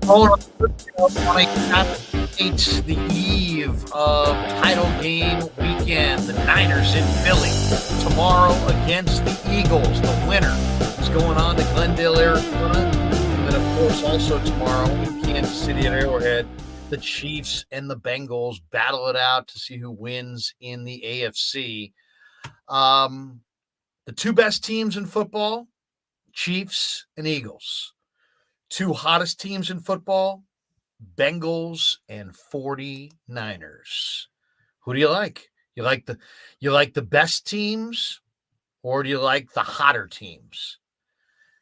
Rolling on a Saturday, the eve of title game weekend. The Niners in Philly tomorrow against the Eagles. The winner is going on to Glendale, Arizona. And then, of course, also tomorrow in Kansas City at Arrowhead, the Chiefs and the Bengals battle it out to see who wins in the AFC. The two best teams in football, Chiefs and Eagles. Two hottest teams in football, Bengals and 49ers. Who do you like? You like the best teams, or do you like the hotter teams?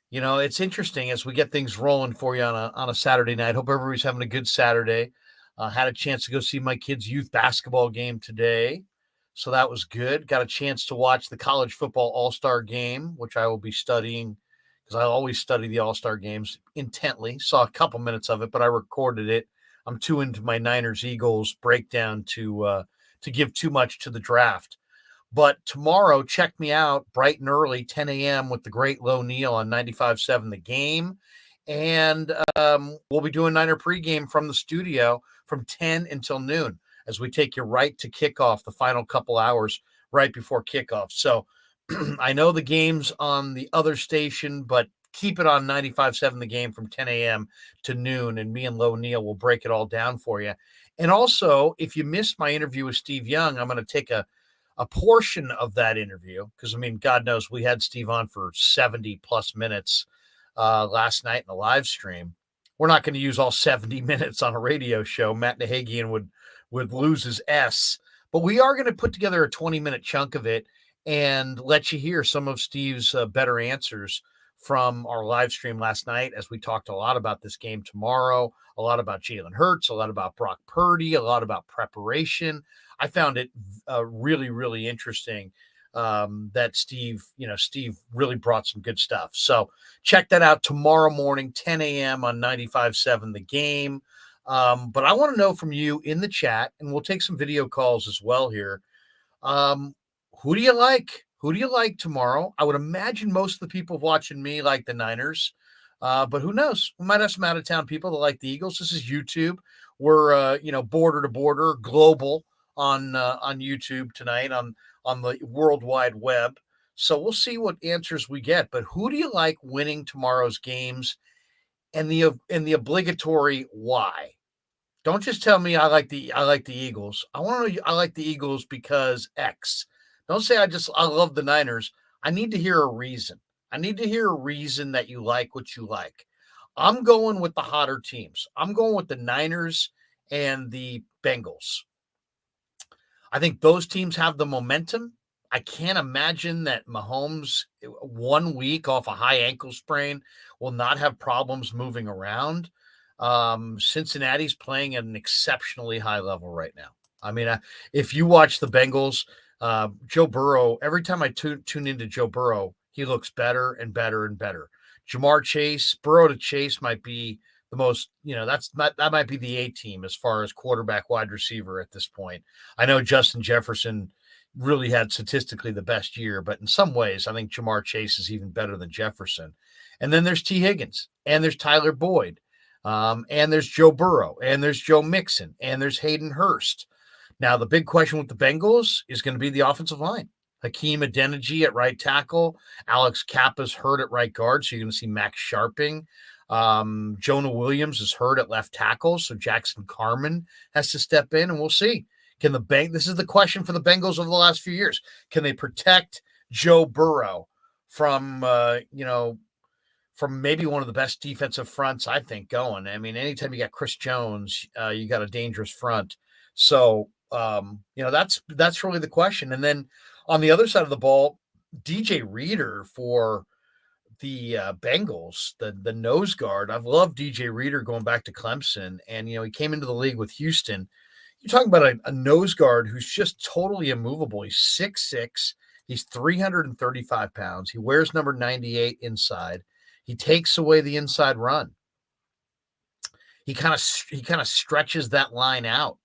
You know, it's interesting as we get things rolling for you on a Saturday night. Hope everybody's having a good Saturday. Had a chance to go see my kids' youth basketball game today, so that was good. Got a chance to watch the college football all-star game, which I will be studying because I always study the all-star games intently. Saw a couple minutes of it, but I recorded it. I'm too into my Niners-Eagles breakdown to give too much to the draft. But tomorrow, check me out bright and early, 10 a.m. with the great Low Neal on 95.7 The Game. And we'll be doing Niner pregame from the studio from 10 until noon as we take you right to kickoff, the final couple hours right before kickoff. So I know the game's on the other station, but keep it on 95.7 The Game from 10 a.m. to noon, and me and Low Neal will break it all down for you. And also, if you missed my interview with Steve Young, I'm going to take a portion of that interview because, I mean, God knows we had Steve on for 70-plus minutes last night in the live stream. We're not going to use all 70 minutes on a radio show. Matt Nahagian would lose his S. But we are going to put together a 20-minute chunk of it and let you hear some of Steve's better answers from our live stream last night as we talked a lot about this game tomorrow, a lot about Jalen Hurts, a lot about Brock Purdy, a lot about preparation. I found it really, really interesting that Steve really brought some good stuff. So check that out tomorrow morning, 10 a.m. on 95.7 The Game. But I want to know from you in the chat, and we'll take some video calls as well here. Who do you like? Who do you like tomorrow? I would imagine most of the people watching me like the Niners, but who knows? We might have some out-of-town people that like the Eagles. This is YouTube. We're border to border, global on YouTube tonight on the World Wide Web. So we'll see what answers we get. But who do you like winning tomorrow's games, and the obligatory why? Don't just tell me I like the Eagles. I want to know I like the Eagles because X. Don't say I love the Niners. I need to hear a reason. I need to hear a reason that you like what you like. I'm going with the hotter teams. I'm going with the Niners and the Bengals. I think those teams have the momentum. I can't imagine that Mahomes 1 week off a high ankle sprain will not have problems moving around. Cincinnati's playing at an exceptionally high level right now. I mean, if you watch the Bengals, Joe Burrow, every time I tune into Joe Burrow, he looks better and better and better. Jamar Chase, Burrow to Chase might be the most, that might be the A team as far as quarterback wide receiver at this point. I know Justin Jefferson really had statistically the best year, but in some ways, I think Jamar Chase is even better than Jefferson. And then there's T. Higgins, and there's Tyler Boyd, and there's Joe Burrow, and there's Joe Mixon, and there's Hayden Hurst. Now, the big question with the Bengals is going to be the offensive line. Hakeem Adeniji at right tackle. Alex Kappa's hurt at right guard, so you're going to see Max Sharping. Jonah Williams is hurt at left tackle, so Jackson Carman has to step in, and we'll see. This is the question for the Bengals over the last few years. Can they protect Joe Burrow from maybe one of the best defensive fronts, I think, going? I mean, anytime you got Chris Jones, you got a dangerous front. So, that's really the question. And then on the other side of the ball, DJ Reader for the Bengals, the nose guard. I've loved DJ Reader going back to Clemson, and he came into the league with Houston. You're talking about a nose guard who's just totally immovable. He's 6'6", he's 335 pounds. He wears number 98 inside. He takes away the inside run. He kind of stretches that line out.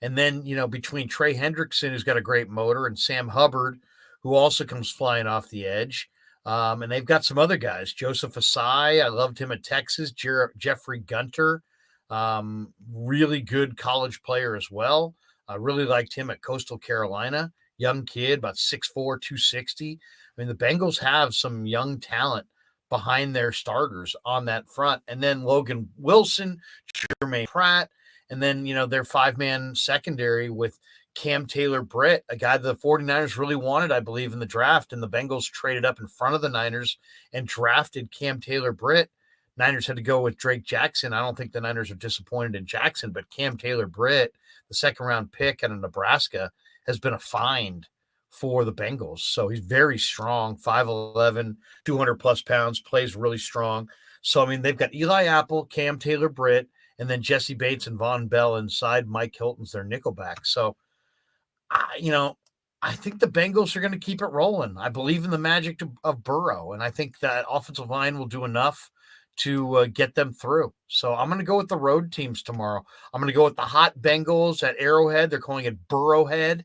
And then, between Trey Hendrickson, who's got a great motor, and Sam Hubbard, who also comes flying off the edge. And they've got some other guys. Joseph Asai, I loved him at Texas. Jeffrey Gunter. Really good college player as well. I really liked him at Coastal Carolina. Young kid, about 6'4", 260. I mean, the Bengals have some young talent behind their starters on that front. And then Logan Wilson, Jermaine Pratt, and then, their five-man secondary with Cam Taylor-Britt, a guy the 49ers really wanted, I believe, in the draft, and the Bengals traded up in front of the Niners and drafted Cam Taylor-Britt. Niners had to go with Drake Jackson. I don't think the Niners are disappointed in Jackson, but Cam Taylor-Britt, the second-round pick out of Nebraska, has been a find for the Bengals. So he's very strong, 5'11", 200-plus pounds, plays really strong. So, I mean, they've got Eli Apple, Cam Taylor-Britt, and then Jesse Bates and Von Bell inside. Mike Hilton's their nickelback. So, I think the Bengals are going to keep it rolling. I believe in the magic of Burrow, and I think that offensive line will do enough to get them through. So I'm going to go with the road teams tomorrow. I'm going to go with the hot Bengals at Arrowhead. They're calling it Burrowhead.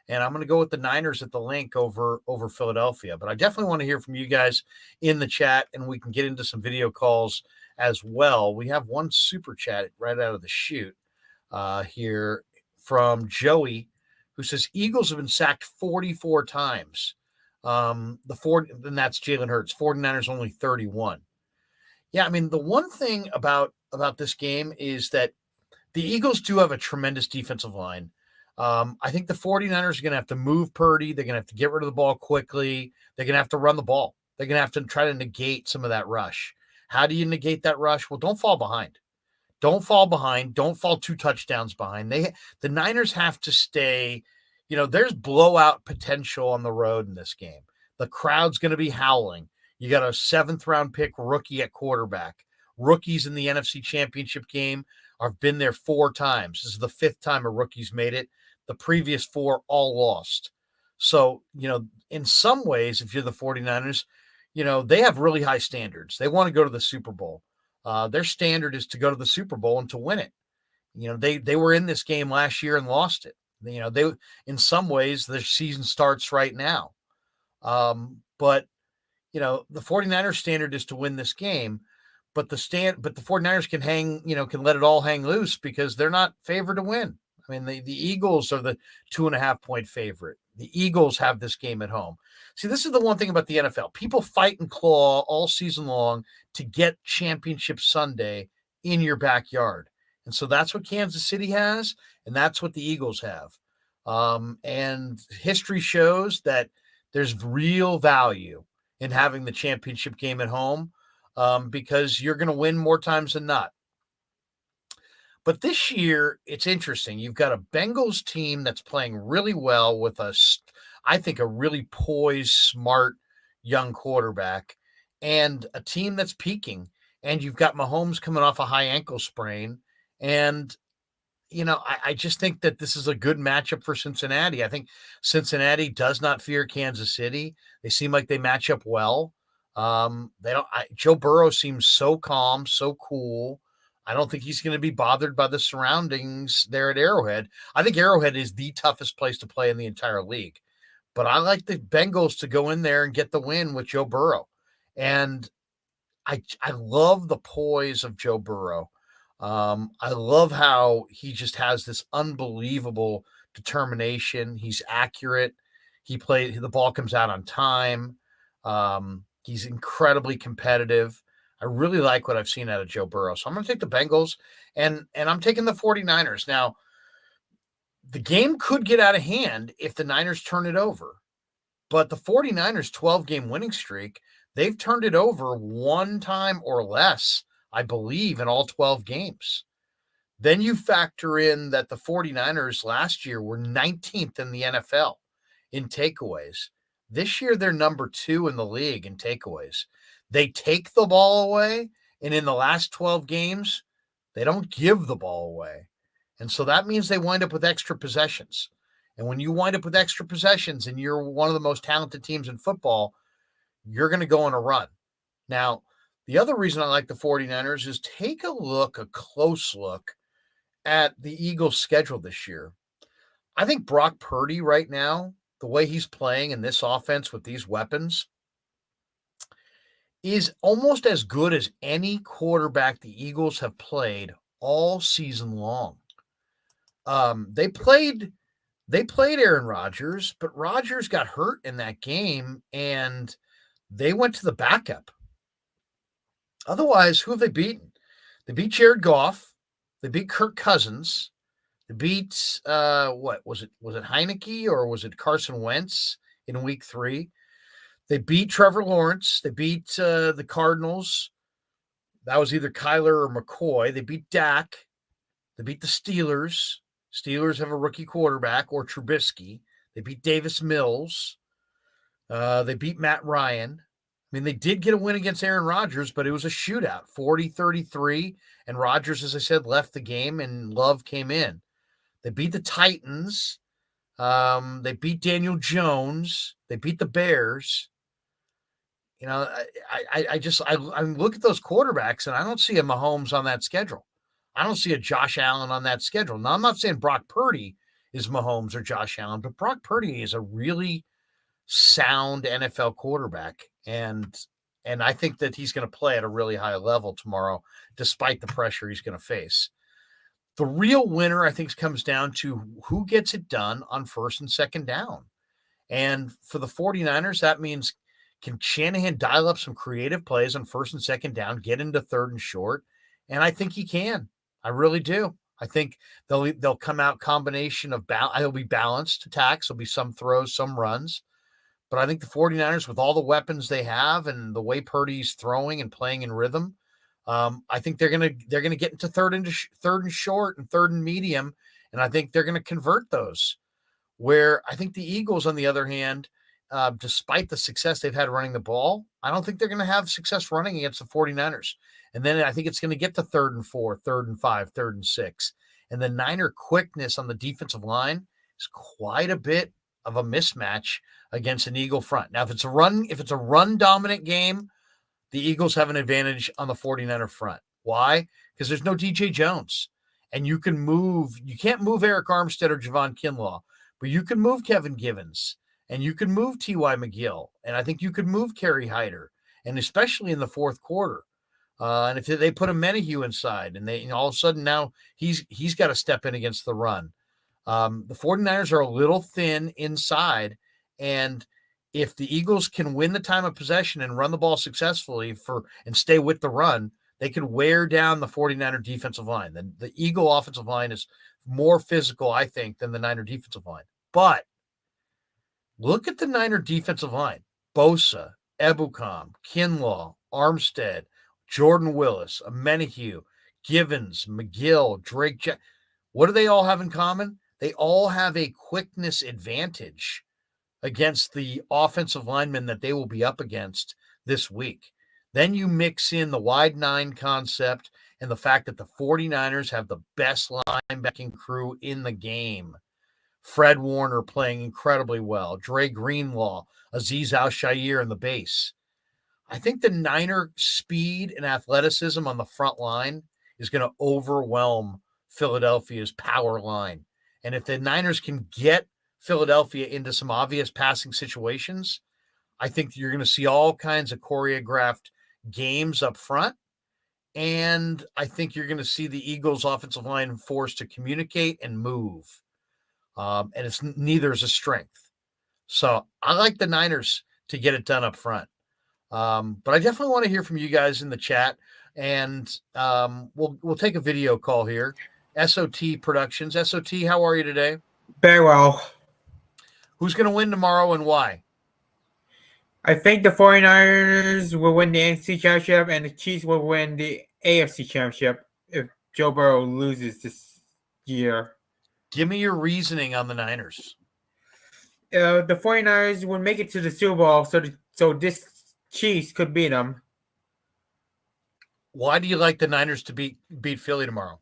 And I'm going to go with the Niners at the Link over Philadelphia. But I definitely want to hear from you guys in the chat, and we can get into some video calls as well. We have one super chat right out of the chute here from Joey, who says Eagles have been sacked 44 times. And that's Jalen Hurts. 49ers only 31. Yeah, I mean, the one thing about this game is that the Eagles do have a tremendous defensive line. I think the 49ers are going to have to move Purdy. They're going to have to get rid of the ball quickly. They're going to have to run the ball. They're going to have to try to negate some of that rush. How do you negate that rush? Well, don't fall behind. Don't fall behind. Don't fall 2 touchdowns behind. The Niners have to stay, there's blowout potential on the road in this game. The crowd's going to be howling. You got a 7th-round pick rookie at quarterback. Rookies in the NFC Championship game have been there 4 times. This is the 5th time a rookie's made it. The previous 4 all lost. So, in some ways, if you're the 49ers, they have really high standards. They want to go to the Super Bowl. Their standard is to go to the Super Bowl and to win it. They were in this game last year and lost it. They in some ways, their season starts right now. But the 49ers standard is to win this game, but the 49ers can let it all hang loose because they're not favored to win. I mean, the Eagles are the 2.5-point favorite. The Eagles have this game at home. See, this is the one thing about the NFL. People fight and claw all season long to get Championship Sunday in your backyard. And so that's what Kansas City has, and that's what the Eagles have. And history shows that there's real value in having the championship game at home because you're going to win more times than not. But this year, it's interesting. You've got a Bengals team that's playing really well with I think, a really poised, smart, young quarterback, and a team that's peaking. And you've got Mahomes coming off a high ankle sprain. And, I just think that this is a good matchup for Cincinnati. I think Cincinnati does not fear Kansas City. They seem like they match up well. Joe Burrow seems so calm, so cool. I don't think he's going to be bothered by the surroundings there at Arrowhead. I think Arrowhead is the toughest place to play in the entire league. But I like the Bengals to go in there and get the win with Joe Burrow. And I love the poise of Joe Burrow. I love how he just has this unbelievable determination. He's accurate. The ball comes out on time. He's incredibly competitive. I really like what I've seen out of Joe Burrow. So I'm going to take the Bengals, and I'm taking the 49ers. Now, the game could get out of hand if the Niners turn it over. But the 49ers' 12-game winning streak, they've turned it over 1 time or less, I believe, in all 12 games. Then you factor in that the 49ers last year were 19th in the NFL in takeaways. This year, they're number 2 in the league in takeaways. They take the ball away, and in the last 12 games, they don't give the ball away. And so that means they wind up with extra possessions. And when you wind up with extra possessions and you're one of the most talented teams in football, you're going to go on a run. Now, the other reason I like the 49ers is take a close look at the Eagles' schedule this year. I think Brock Purdy right now, the way he's playing in this offense with these weapons, is almost as good as any quarterback the Eagles have played all season long. They played Aaron Rodgers, but Rodgers got hurt in that game, and they went to the backup. Otherwise, who have they beaten? They beat Jared Goff. They beat Kirk Cousins. They beat what was it? Was it Heineke or was it Carson Wentz in week 3? They beat Trevor Lawrence. They beat the Cardinals. That was either Kyler or McCoy. They beat Dak. They beat the Steelers. Steelers have a rookie quarterback, or Trubisky. They beat Davis Mills. They beat Matt Ryan. I mean, they did get a win against Aaron Rodgers, but it was a shootout, 40-33. And Rodgers, as I said, left the game, and Love came in. They beat the Titans. They beat Daniel Jones. They beat the Bears. You know, I look at those quarterbacks, and I don't see a Mahomes on that schedule. I don't see a Josh Allen on that schedule. Now, I'm not saying Brock Purdy is Mahomes or Josh Allen, but Brock Purdy is a really sound NFL quarterback, and I think that he's going to play at a really high level tomorrow, despite the pressure he's going to face. The real winner, I think, comes down to who gets it done on first and second down. And for the 49ers, that means, can Shanahan dial up some creative plays on first and second down, get into third and short? And I think he can. I really do. I think they'll come out combination of it'll be balanced attacks. There'll be some throws, some runs. But I think the 49ers, with all the weapons they have and the way Purdy's throwing and playing in rhythm, I think they're gonna get into third and short and third and medium, and I think they're gonna convert those. Where I think the Eagles, on the other hand, despite the success they've had running the ball, I don't think they're going to have success running against the 49ers. And then I think it's going to get to 3rd and 4, 3rd and 5, 3rd and 6. And the Niner quickness on the defensive line is quite a bit of a mismatch against an Eagle front. Now, if it's a run dominant game, the Eagles have an advantage on the 49er front. Why? Because there's no DJ Jones. And you can't move Eric Armstead or Javon Kinlaw, but you can move Kevin Givens, and you can move T.Y. McGill, and I think you could move Kerry Hyder, and especially in the fourth quarter. And if they put a Menahue inside, and all of a sudden now he's got to step in against the run. The 49ers are a little thin inside, and if the Eagles can win the time of possession and run the ball successfully and stay with the run, they could wear down the 49er defensive line. The Eagle offensive line is more physical, I think, than the Niner defensive line. But look at the Niner defensive line. Bosa, Ebukam, Kinlaw, Armstead, Jordan Willis, Menahue, Givens, McGill, Drake. What do they all have in common? They all have a quickness advantage against the offensive linemen that they will be up against this week. Then you mix in the wide 9 concept and the fact that the 49ers have the best linebacking crew in the game. Fred Warner playing incredibly well. Dre Greenlaw, Azeez Al-Shaair in the base. I think the Niner speed and athleticism on the front line is going to overwhelm Philadelphia's power line. And if the Niners can get Philadelphia into some obvious passing situations, I think you're going to see all kinds of choreographed games up front. And I think you're going to see the Eagles' offensive line forced to communicate and move. And it's neither is a strength. So I like the Niners to get it done up front. But I definitely want to hear from you guys in the chat. And we'll take a video call here. SOT Productions. SOT, how are you today? Very well. Who's going to win tomorrow and why? I think the 49ers will win the NFC Championship and the Chiefs will win the AFC Championship if Joe Burrow loses this year. Give me your reasoning on the Niners. The 49ers will make it to the Super Bowl, so this Chiefs could beat them. Why do you like the Niners to beat Philly tomorrow?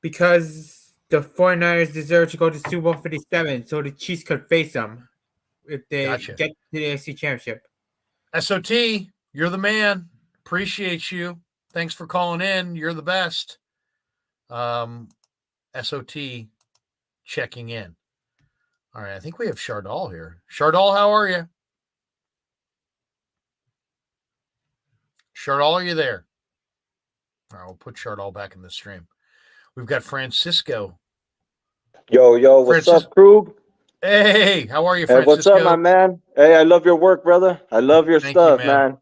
Because the 49ers deserve to go to Super Bowl 57, so the Chiefs could face them if they get to the AFC Championship. SOT, you're the man. Appreciate you. Thanks for calling in. You're the best. SOT checking in. All right, I think we have Chardal here. Chardal, how are you? Shardall, are you there? All right, we'll put Shardall back in the stream. We've got Francisco. Yo, what's up, Krueg? Hey, how are you, Hey, Francisco? what's up, my man? Hey, I love your work, brother. I love your Thank you, stuff, man.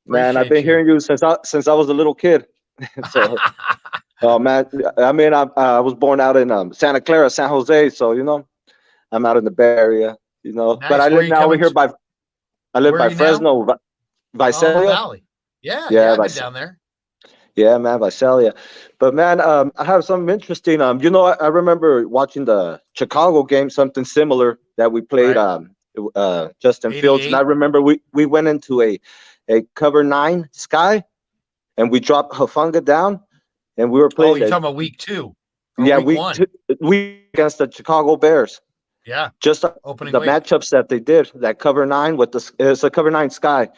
Man, I've been hearing you since I was a little kid. So, oh man, I mean, I was born out in Santa Clara, San Jose, so I'm out in the Bay Area, Nice. But I Where are live you now over coming here to? I live Where are by you now? Fresno, Oh, Visalia. Valley. Yeah, I've been down there. Yeah, man, Visalia. But man, I have something interesting. I remember watching the Chicago game, something similar that we played. Right. Justin Fields, and I 88. remember we went into a cover 9 sky, and we dropped Hufanga down, and we were Oh, playing. you're talking about week 2? Yeah, week 1. we against the Chicago Bears. Yeah. Just Opening the week. matchups that they did, that cover 9 with it's a cover 9 sky.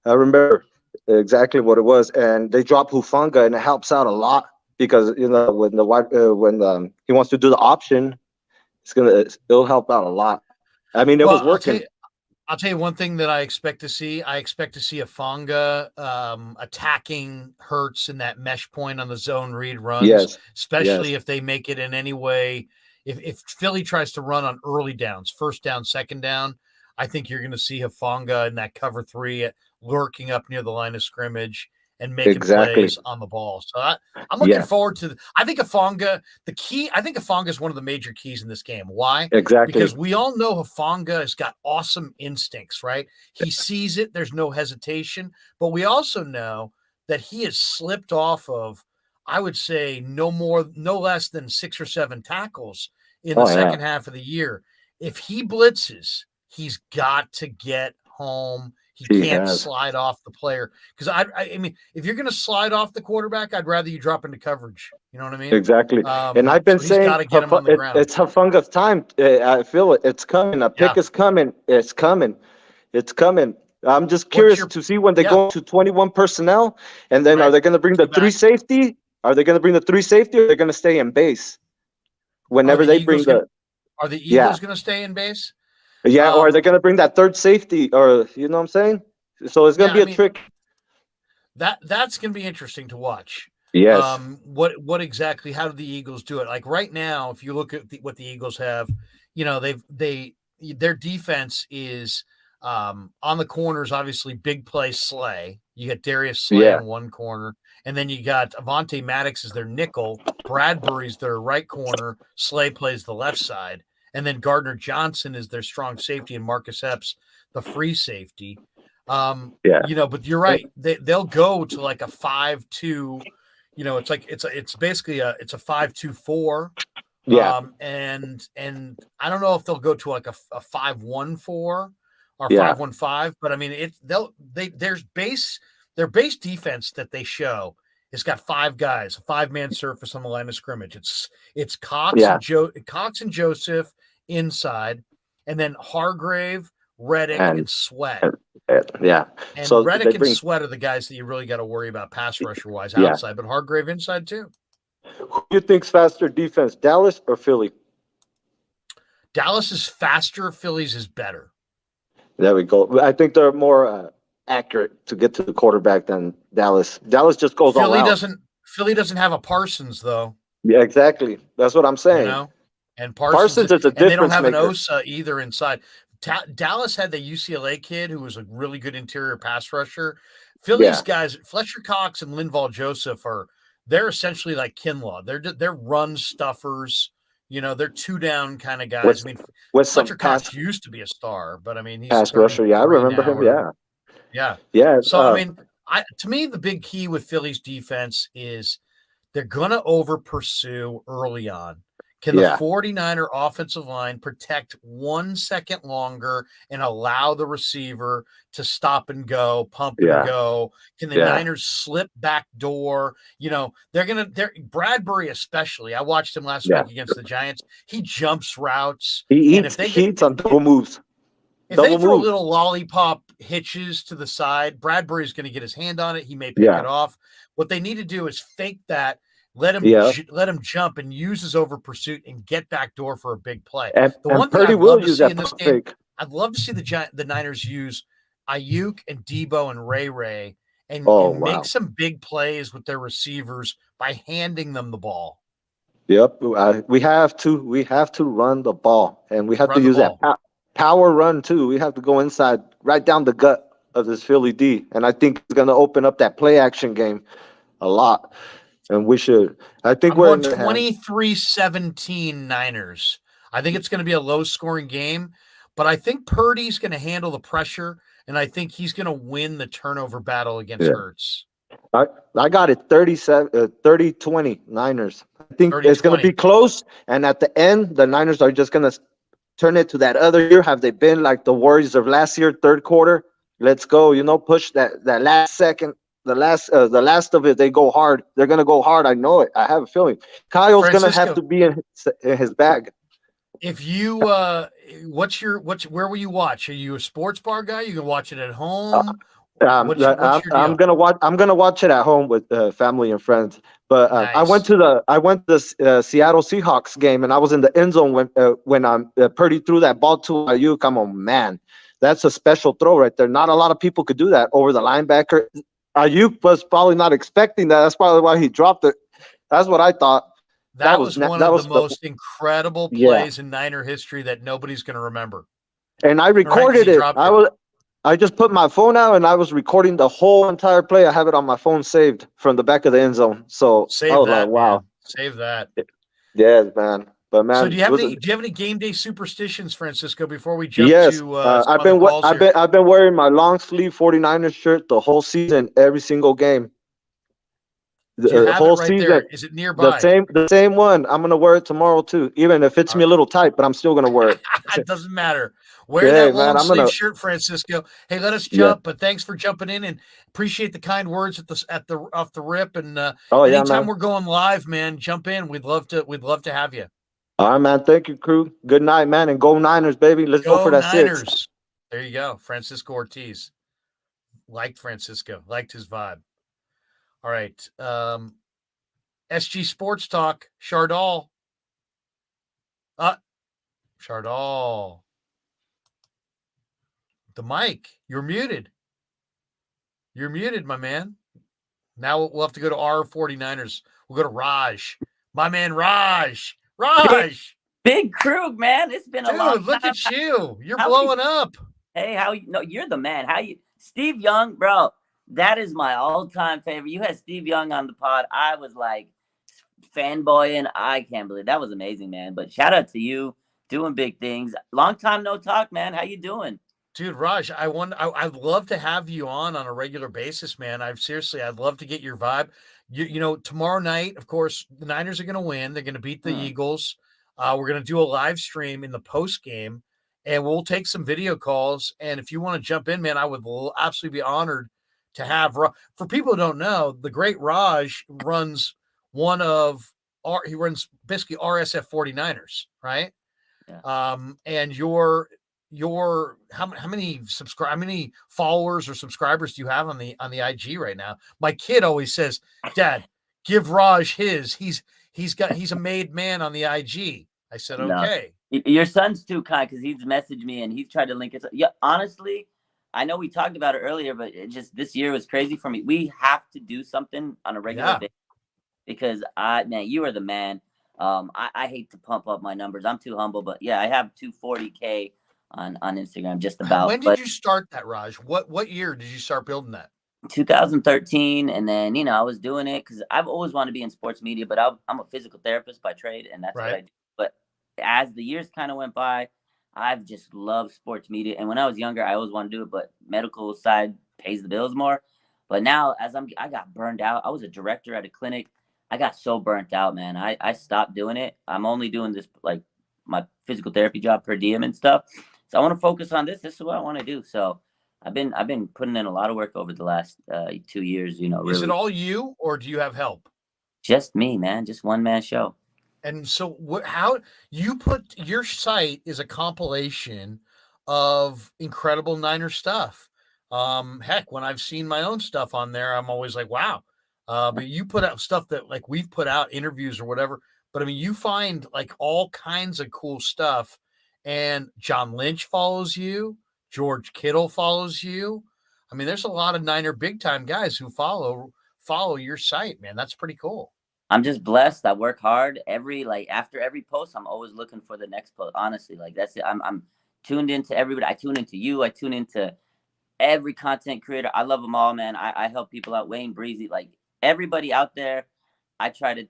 I remember exactly what it was, and they drop Hufanga, and it helps out a lot because when he wants to do the option, it'll help out a lot. I mean, it was working. I'll tell you one thing that I expect to see. I expect to see Hufanga attacking Hurts in that mesh point on the zone read runs, Yes, especially if they make it in any way. If Philly tries to run on early downs, first down, second down, I think you're going to see Hufanga in that cover 3 lurking up near the line of scrimmage and making plays on the ball. So I'm looking forward to. I think Hufanga. I think Hufanga is one of the major keys in this game. Why? Exactly. Because we all know Hufanga has got awesome instincts, right? He sees it. There's no hesitation. But we also know that he has slipped off of, I would say, no less than 6 or 7 tackles in the second half of the year. If he blitzes, he's got to get home. He can't slide off the player. Because I mean, if you're going to slide off the quarterback, I'd rather you drop into coverage. You know what I mean? Exactly. And I've been saying got to get him on the ground. It's Hufanga's time. I feel it. It's coming. A pick is coming. It's coming. It's coming. I'm just curious to see when they go to 21 personnel, and then are they going to bring the 3 safety? Are they going to bring the 3 safety, or they're going to stay in base? Whenever they bring are the Eagles going to stay in base? Yeah, or are they going to bring that 3rd safety, or you know what I'm saying? So it's going to be a trick. That's going to be interesting to watch. Yes. What exactly? How do the Eagles do it? Like right now, if you look at what the Eagles have, their defense is on the corners. Obviously, big play Slay. You got Darius Slay in one corner, and then you got Avonte Maddox as their nickel. Bradbury's their right corner. Slay plays the left side. And then Gardner Johnson is their strong safety, and Marcus Epps, the free safety. But you're right. They'll go to like a 5-2. It's basically a 5-2-4. Yeah. And I don't know if they'll go to like a 5-1-4 or 5-1-5. But I mean, their base defense that they show. It's got 5 guys, a 5-man surface on the line of scrimmage. It's Cox, Cox and Joseph inside, and then Hargrave, Reddick, and Sweat. And so Reddick and Sweat are the guys that you really got to worry about pass rusher wise outside, but Hargrave inside too. Who do you think's faster defense, Dallas or Philly? Dallas is faster. Philly's is better. There we go. I think they're more accurate to get to the quarterback than Dallas. Dallas just goes all out. Philly doesn't have a Parsons though. Yeah, exactly. That's what I'm saying. And Parsons is a difference. And they don't have an maker. Osa either inside. Dallas had the UCLA kid who was a really good interior pass rusher. Philly's guys, Fletcher Cox and Linval Joseph they're essentially like Kinlaw. They're run stuffers. They're 2-down kind of guys. Fletcher Cox used to be a star, but I mean, he's pass rusher. Yeah, I remember him. Yeah. So to me, the big key with Philly's defense is they're gonna over pursue early on. Can the 49er offensive line protect 1 second longer and allow the receiver to stop and go, pump and go? Can the Niners slip back door? They're Bradbury especially. I watched him last week against the Giants. He jumps routes. He eats on double moves. If they throw little lollipop hitches to the side, Bradbury's going to get his hand on it. He may pick it off. What they need to do is fake that. Let him jump and use his over pursuit and get back door for a big play. And Purdy will use that pump fake. I'd love to see the Niners use Ayuk and Debo and Ray and Oh, make wow. some big plays with their receivers by handing them the ball. Yep. We have to run the ball, and we have to Run the use that ball. power run too. We have to go inside, right down the gut of this Philly D, and I think it's going to open up that play action game a lot. And we should. I think I'm we're going in the hands. 23-17 Niners. I think it's going to be a low-scoring game, but I think Purdy's going to handle the pressure, and I think he's going to win the turnover battle against Yeah. Hurts. I got it 30-20 Niners. I think it's going to 30-20. be close, and at the end, the Niners are just going to turn it to that other year. Have they been like the Warriors of last year, third quarter? Let's go, push that last second, the last of it. They go hard. They're going to go hard. I know it. I have a feeling. Kyle's going to have Francisco, to be in his bag. if you where will you watch? Are you a sports bar guy? You can watch it at home. What's your I'm deal? gonna watch. I'm gonna watch it at home with family and friends. But I went Nice. to the Seattle Seahawks game, and I was in the end zone when Purdy threw that ball to Ayuk. Come on, man, that's a special throw right there. Not a lot of people could do that over the linebacker. Ayuk was probably not expecting that. That's probably why he dropped it. That's what I thought. That was one of the the most incredible yeah. plays in Niner history that nobody's going to remember. And I Right, 'cause recorded he it. dropped it. I just put my phone out and I was recording the whole entire play. I have it on my phone saved from the back of the end zone. So I Save was that, like, wow. man. Save that. Yes, man. But man, So do you have any game day superstitions, Francisco, before we jump yes. to I've some other been calls here? I've been wearing my long sleeve 49ers shirt the whole season, every single game. Do you The have it whole right season. there? Is it nearby? The same one. I'm gonna wear it tomorrow too. Even if it fits me a little tight, but I'm still gonna wear it. It doesn't matter. Wear Hey, that man, long I'm sleeve gonna shirt, Francisco. Hey, let us yeah. jump, but thanks for jumping in and appreciate the kind words at the off the rip. And Oh yeah, anytime man. we're going live, man, jump in. We'd love to have you. All right, man. Thank you, crew. Good night, man, and go Niners, baby. Let's go for Go that 6. Niners. There you go. Francisco Ortiz. Liked Francisco. Liked his vibe. All right. SG Sports Talk. Chardal. Chardal. The mic. You're muted. You're muted, my man. Now we'll have to go to our 49ers. We'll go to Raj. My man, Raj. Raj. Big Krueg, man. It's been a long Dude, look time. at you. You're How blowing up. Hey, how you? No, you're the man. How you? Steve Young, bro. That is my all-time favorite. You had Steve Young on the pod. I was like fanboying. I can't believe that was amazing, man. But shout out to you doing big things. Long time no talk, man. How you doing? Dude, Raj, I'd love to have you on a regular basis, man. I'd love to get your vibe. Tomorrow night, of course, the Niners are going to win. They're going to beat the Eagles. We're going to do a live stream in the post game, and we'll take some video calls. And if you want to jump in, man, I would absolutely be honored to have. For people who don't know, the great Raj runs he runs basically RSF 49ers, right? Yeah. And how many followers or subscribers do you have on the IG right now? My kid always says, Dad, give Raj his. He's a made man on the IG. I said, No. okay. Your son's too kind because he's messaged me and he's tried to link us. Yeah, honestly, I know we talked about it earlier, but this year was crazy for me. We have to do something on a regular basis because man, you are the man. I hate to pump up my numbers. I'm too humble, but yeah, I have 240K on Instagram just about. When did you start that, Raj? What year did you start building that? 2013, and then I was doing it because I've always wanted to be in sports media, but I'm a physical therapist by trade, and that's what I do. But as the years kind of went by, I've just loved sports media, and when I was younger, I always wanted to do it, but medical side pays the bills more. But now, I got burned out. I was a director at a clinic. I got so burnt out, man. I stopped doing it. I'm only doing this like my physical therapy job per diem and stuff. So I want to focus on this. This is what I want to do. So I've been putting in a lot of work over the last 2 years. Really. Is it all you, or do you have help? Just me, man. Just one man show. And so how you put your site is a compilation of incredible Niner stuff. Heck, when I've seen my own stuff on there, I'm always like, wow. But you put out stuff that like we've put out interviews or whatever. But I mean, you find like all kinds of cool stuff. And John Lynch follows you. George Kittle follows you. I mean, there's a lot of Niner big time guys who follow your site, man. That's pretty cool. I'm just blessed. I work hard. After every post, I'm always looking for the next post. Honestly, like that's it. I'm tuned into everybody. I tune into you. I tune into every content creator. I love them all, man. I help people out. Wayne Breezy, like everybody out there. I try to,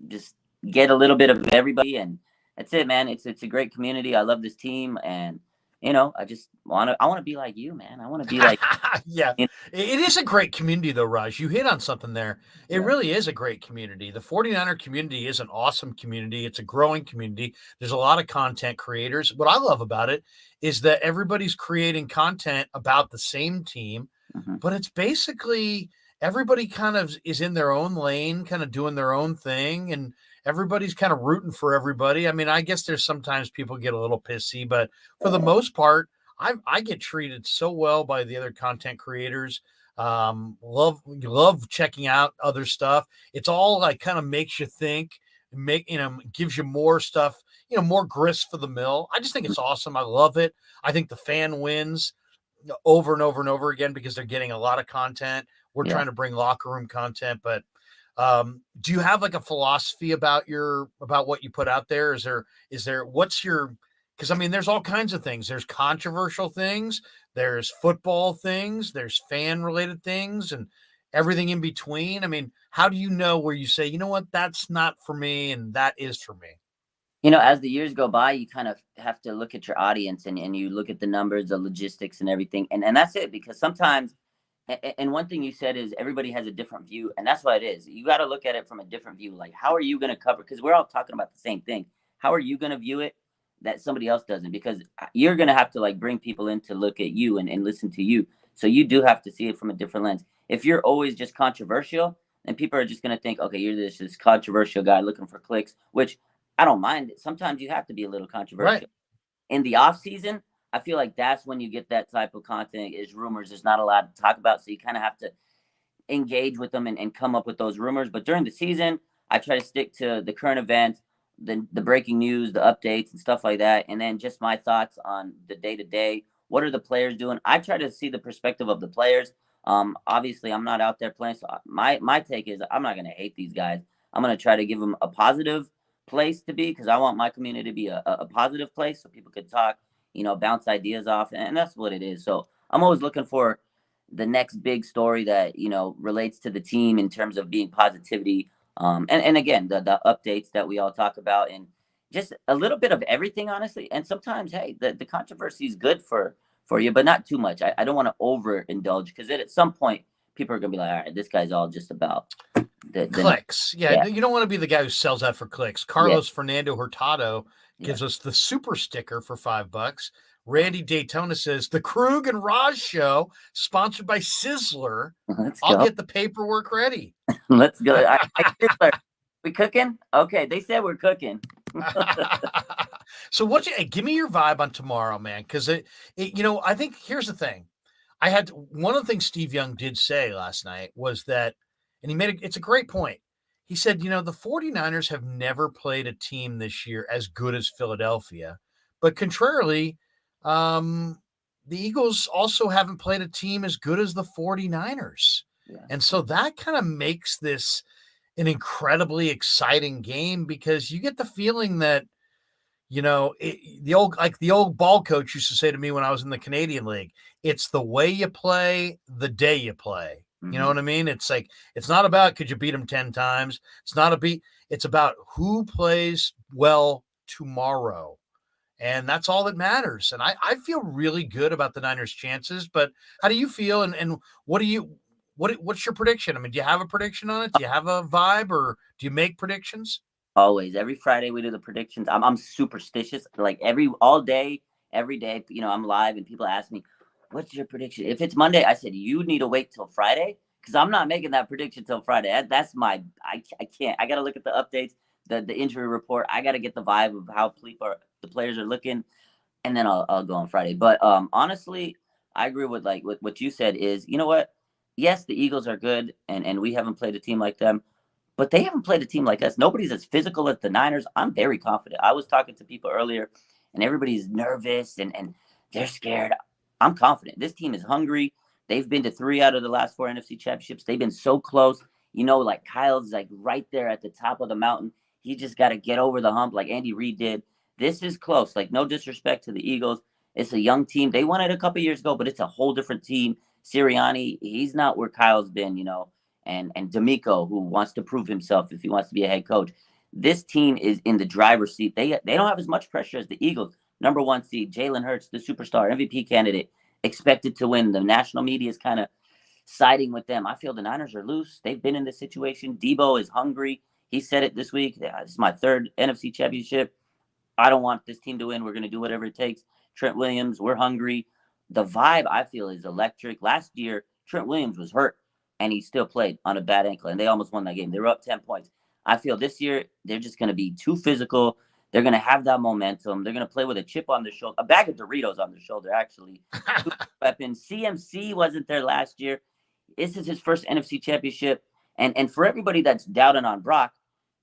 just get a little bit of everybody, and that's it, man. It's a great community. I love this team, and I just want to be like you, man. I want to be like yeah. It is a great community though, Raj. You hit on something there. It really is a great community. The 49er community is an awesome community. It's a growing community. There's a lot of content creators. What I love about it is that everybody's creating content about the same team, but it's basically everybody kind of is in their own lane, kind of doing their own thing, and everybody's kind of rooting for everybody. I mean, I guess there's sometimes people get a little pissy, but for the most part, I get treated so well by the other content creators. Love checking out other stuff. It's all like kind of makes you think, gives you more stuff, more grist for the mill. I just think it's awesome. I love it. I think the fan wins over and over and over again because they're getting a lot of content. We're trying to bring locker room content, but do you have like a philosophy about what you put out there? Because I mean, there's all kinds of things. There's controversial things, there's football things, there's fan related things, and everything in between. I mean, how do you know where you say, you know what, that's not for me and that is for me? As the years go by, you kind of have to look at your audience and you look at the numbers, the logistics and everything. And that's it, because sometimes, and one thing you said is everybody has a different view, and that's what it is. You got to look at it from a different view. Like, how are you going to cover? Because we're all talking about the same thing. How are you going to view it that somebody else doesn't? Because you're going to have to like bring people in to look at you and listen to you. So you do have to see it from a different lens. If you're always just controversial, then people are just going to think, okay, you're this controversial guy looking for clicks, which I don't mind it. Sometimes you have to be a little controversial. Right. In the off season, I feel like that's when you get that type of content. Is rumors. There's not a lot to talk about, so you kind of have to engage with them and come up with those rumors. But during the season, I try to stick to the current events, the breaking news, the updates and stuff like that, and then just my thoughts on the day-to-day. What are the players doing? I try to see the perspective of the players. Obviously, I'm not out there playing, so my take is I'm not going to hate these guys. I'm going to try to give them a positive place to be, because I want my community to be a positive place so people could talk, bounce ideas off, and that's what it is. So I'm always looking for the next big story that relates to the team in terms of being positivity, and again the updates that we all talk about, and just a little bit of everything, honestly. And sometimes, hey, the controversy is good for you, but not too much. I don't want to overindulge, because at some point people are gonna be like, all right, this guy's all just about the clicks. Yeah, you don't want to be the guy who sells out for clicks. Carlos Fernando Hurtado gives us the super sticker for $5. Randy Daytona says the Krueg and Raj show, sponsored by Sizzler. I'll get the paperwork ready. Let's go. Sizzler. We cooking? Okay, they said we're cooking. So give me your vibe on tomorrow, man, because I think here's the thing. One of the things Steve Young did say last night was that, and it's a great point. He said, the 49ers have never played a team this year as good as Philadelphia, but contrarily, the Eagles also haven't played a team as good as the 49ers. Yeah. And so that kind of makes this an incredibly exciting game, because you get the feeling that, the old ball coach used to say to me when I was in the Canadian League, it's the way you play, the day you play. You know what I mean? It's like, it's not about could you beat them 10 times. It's about who plays well tomorrow. And that's all that matters. And I feel really good about the Niners' chances. But how do you feel? And what's your prediction? I mean, do you have a prediction on it? Do you have a vibe, or do you make predictions? Always. Every Friday we do the predictions. I'm superstitious. Like all day, every day, I'm live and people ask me, what's your prediction? If it's Monday, I said, you need to wait till Friday, because I'm not making that prediction till Friday. That's I can't. I got to look at the updates, the injury report. I got to get the vibe of how the players are looking, and then I'll go on Friday. But honestly, I agree with what you said is, you know what? Yes, the Eagles are good, and we haven't played a team like them, but they haven't played a team like us. Nobody's as physical as the Niners. I'm very confident. I was talking to people earlier, and everybody's nervous and they're scared. I'm confident. This team is hungry. They've been to 3 out of the last 4 NFC championships. They've been so close. Like Kyle's like right there at the top of the mountain. He just got to get over the hump like Andy Reid did. This is close. Like, no disrespect to the Eagles. It's a young team. They won it a couple years ago, but it's a whole different team. Sirianni, he's not where Kyle's been, and D'Amico, who wants to prove himself if he wants to be a head coach. This team is in the driver's seat. They don't have as much pressure as the Eagles. Number 1 seed, Jalen Hurts, the superstar, MVP candidate, expected to win. The national media is kind of siding with them. I feel the Niners are loose. They've been in this situation. Debo is hungry. He said it this week. This is my 3rd NFC championship. I don't want this team to win. We're going to do whatever it takes. Trent Williams, we're hungry. The vibe, I feel, is electric. Last year, Trent Williams was hurt, and he still played on a bad ankle, and they almost won that game. They were up 10 points. I feel this year, they're just going to be too physical. They're going to have that momentum. They're going to play with a chip on their shoulder, a bag of Doritos on their shoulder, actually. Weapons. CMC wasn't there last year. This is his first NFC championship. And for everybody that's doubting on Brock,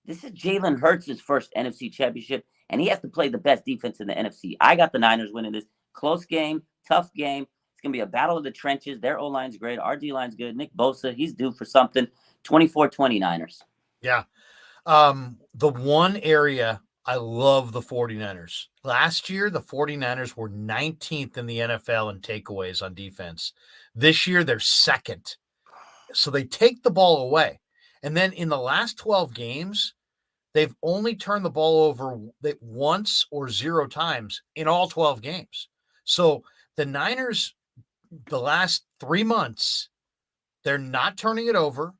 this is Jalen Hurts' first NFC championship, and he has to play the best defense in the NFC. I got the Niners winning this. Close game, tough game. It's going to be a battle of the trenches. Their O-line's great. Our D-line's good. Nick Bosa, he's due for something. 24-20 Niners. Yeah. The one area I love the 49ers. Last year, the 49ers were 19th in the NFL in takeaways on defense. This year, they're 2nd. So they take the ball away. And then in the last 12 games, they've only turned the ball over once or 0 times in all 12 games. So the Niners, the last 3 months, they're not turning it over.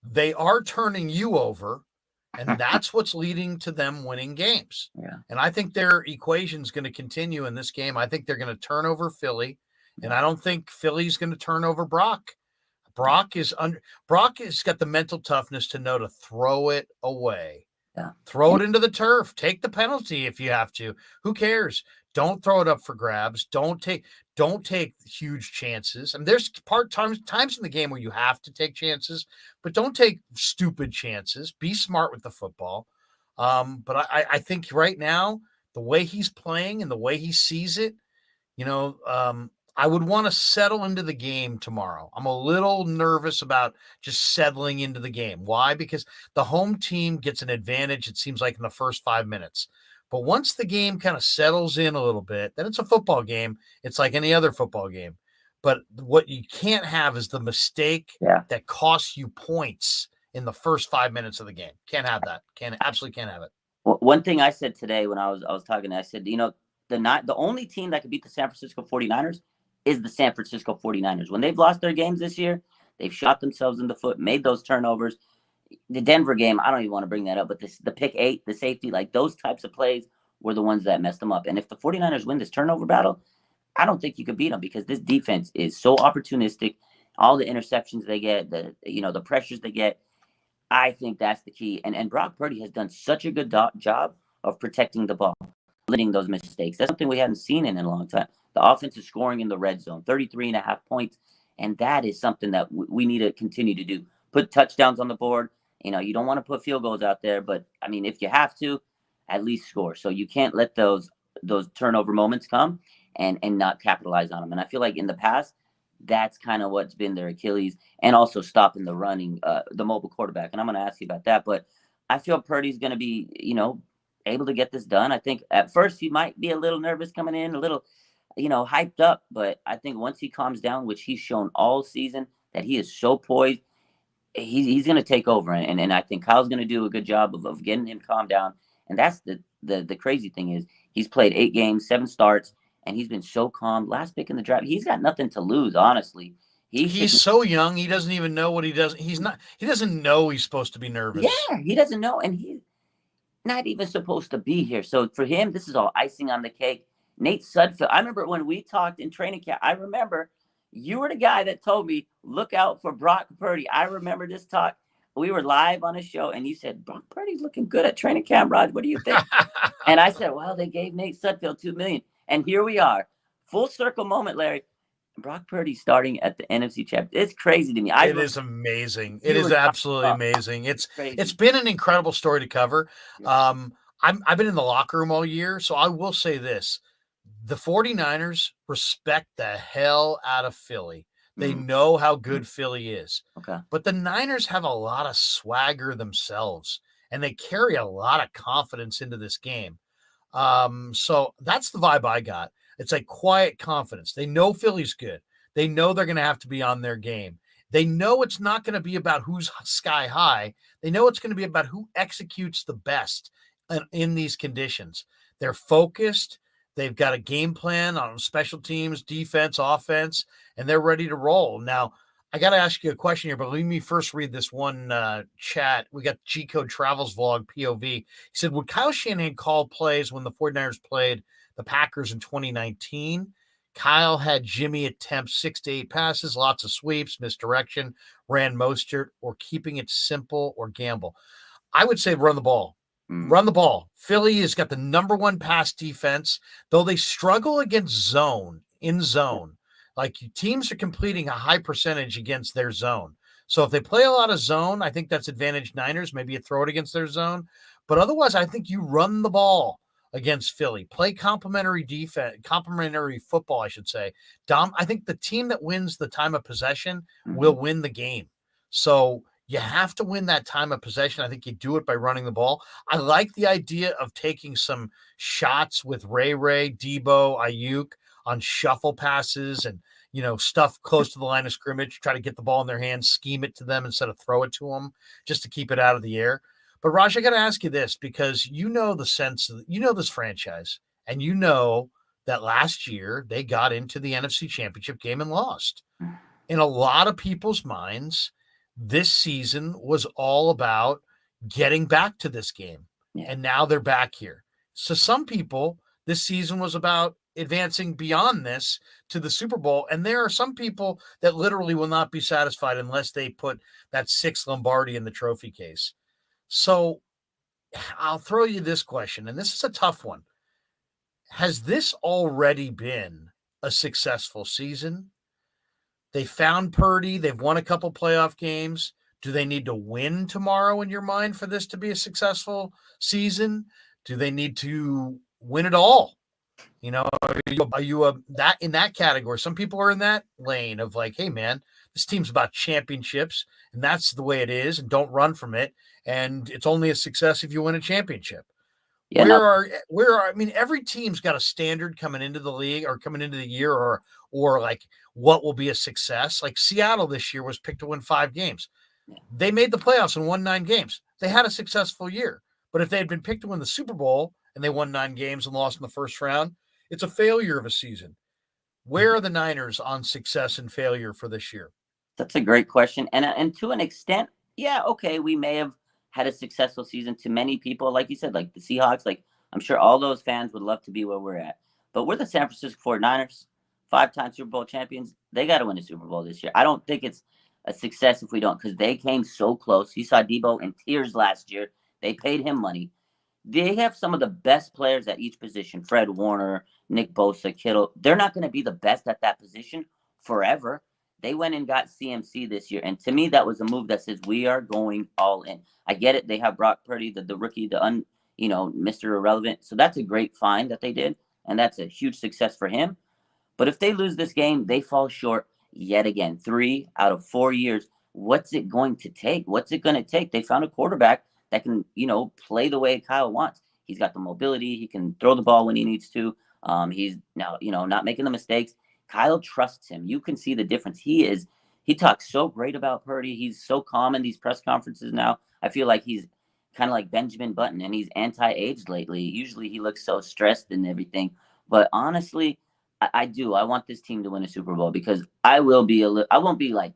They are turning you over. And that's what's leading to them winning games. Yeah. And I think their equation is going to continue in this game. I think they're going to turn over Philly, and I don't think Philly's going to turn over Brock. Brock has got the mental toughness to know to throw it away. Yeah. Throw it into the turf. Take the penalty if you have to. Who cares? Don't throw it up for grabs. Don't take huge chances. And there's times in the game where you have to take chances, but don't take stupid chances. Be smart with the football. But I think right now, the way he's playing and the way he sees it, I would want to settle into the game tomorrow. I'm a little nervous about just settling into the game. Why? Because the home team gets an advantage, it seems like, in the first 5 minutes. But once the game kind of settles in a little bit, then it's a football game. It's like any other football game. But what you can't have is the mistake that costs you points in the first 5 minutes of the game. Can't have that. Absolutely can't have it. Well, one thing I said today when I was talking, I said, the only team that could beat the San Francisco 49ers is the San Francisco 49ers. When they've lost their games this year, they've shot themselves in the foot, made those turnovers. The Denver game, I don't even want to bring that up, but the pick 8, the safety, like those types of plays were the ones that messed them up. And if the 49ers win this turnover battle, I don't think you could beat them because this defense is so opportunistic. All the interceptions they get, the pressures they get, I think that's the key. And Brock Purdy has done such a good job of protecting the ball, limiting those mistakes. That's something we haven't seen in a long time. The offense is scoring in the red zone, 33.5 points. And that is something that we need to continue to do. Put touchdowns on the board. You don't want to put field goals out there, but I mean, if you have to, at least score. So you can't let those turnover moments come and not capitalize on them. And I feel like in the past, that's kind of what's been their Achilles, and also stopping the running, the mobile quarterback. And I'm going to ask you about that, but I feel Purdy's going to be, able to get this done. I think at first he might be a little nervous coming in, a little, hyped up, but I think once he calms down, which he's shown all season that he is so poised, he's going to take over. And I think Kyle's going to do a good job of getting him calmed down. And that's the crazy thing is he's played 8 games, 7 starts, and he's been so calm. Last pick in the draft, he's got nothing to lose, honestly. He's so young, he doesn't even know what he does. He doesn't know he's supposed to be nervous. Yeah, he doesn't know, and he's not even supposed to be here. So for him, this is all icing on the cake. Nate Sudfeld, I remember when we talked in training camp, I remember you were the guy that told me, look out for Brock Purdy. I remember this talk. We were live on a show, and you said, Brock Purdy's looking good at training camp, Rod. What do you think? And I said, well, they gave Nate Sudfeld $2 million. And here we are. Full circle moment, Larry. Brock Purdy starting at the NFC Championship. It's crazy to me. It is amazing. It is absolutely amazing. It's been an incredible story to cover. I've been in the locker room all year, so I will say this. The 49ers respect the hell out of Philly. They know how good Philly is. Okay. But the Niners have a lot of swagger themselves, and they carry a lot of confidence into this game. So that's the vibe I got. It's like quiet confidence. They know Philly's good. They know they're going to have to be on their game. They know it's not going to be about who's sky high. They know it's going to be about who executes the best in these conditions. They're focused. They've got a game plan on special teams, defense, offense, and they're ready to roll. Now, I got to ask you a question here, but let me first read this one chat. We got G-Code Travels Vlog, POV. He said, would Kyle Shanahan call plays when the 49ers played the Packers in 2019? Kyle had Jimmy attempt 6 to 8 passes, lots of sweeps, misdirection, ran Mostert, or keeping it simple or gamble. I would say run the ball. Run the ball. Philly has got the number one pass defense, though they struggle against zone. Like teams are completing a high percentage against their zone. So if they play a lot of zone, I think that's advantage Niners. Maybe you throw it against their zone. But otherwise, I think you run the ball against Philly. Play complementary defense, complementary football, I should say. I think the team that wins the time of possession will win the game. So you have to win that time of possession. I think you do it by running the ball. I like the idea of taking some shots with Ray, Debo, Ayuk on shuffle passes and, stuff close to the line of scrimmage, try to get the ball in their hands, scheme it to them instead of throw it to them just to keep it out of the air. But Raj, I got to ask you this, because the sense of, this franchise, and that last year they got into the NFC Championship game and lost. In a lot of people's minds, this season was all about getting back to this game. Yeah. And now they're back here. So some people, this season was about advancing beyond this to the Super Bowl. And there are some people that literally will not be satisfied unless they put that 6th Lombardi in the trophy case. So I'll throw you this question, and this is a tough one. Has this already been a successful season? They found Purdy. They've won a couple playoff games. Do they need to win tomorrow in your mind for this to be a successful season? Do they need to win it all? Are you that in that category? Some people are in that lane of like, hey man, this team's about championships and that's the way it is, and don't run from it. And it's only a success if you win a championship. Yeah, every team's got a standard coming into the league or coming into the year or like what will be a success. Like Seattle this year was picked to win 5 games. They made the playoffs and won 9 games. They had a successful year. But if they had been picked to win the Super Bowl and they won 9 games and lost in the first round, it's a failure of a season. Where are the Niners on success and failure for this year? That's a great question. And to an extent, yeah, okay, we may have had a successful season. To many people, like you said, like the Seahawks, like I'm sure all those fans would love to be where we're at. But we're the San Francisco 49ers, 5-time Super Bowl champions. They got to win a Super Bowl this year. I don't think it's a success if we don't, because they came so close. You saw Debo in tears last year. They paid him money. They have some of the best players at each position. Fred Warner, Nick Bosa, Kittle. They're not going to be the best at that position forever. They went and got CMC this year. And to me, that was a move that says we are going all in. I get it. They have Brock Purdy, the rookie, Mr. Irrelevant. So that's a great find that they did. And that's a huge success for him. But if they lose this game, they fall short yet again. 3 out of 4 years. What's it going to take? What's it going to take? They found a quarterback that can, play the way Kyle wants. He's got the mobility. He can throw the ball when he needs to. He's now, not making the mistakes. Kyle trusts him. You can see the difference. He talks so great about Purdy. He's so calm in these press conferences now. I feel like he's kind of like Benjamin Button, and he's anti-aged lately. Usually he looks so stressed and everything. But honestly, I want this team to win a Super Bowl, because I won't be like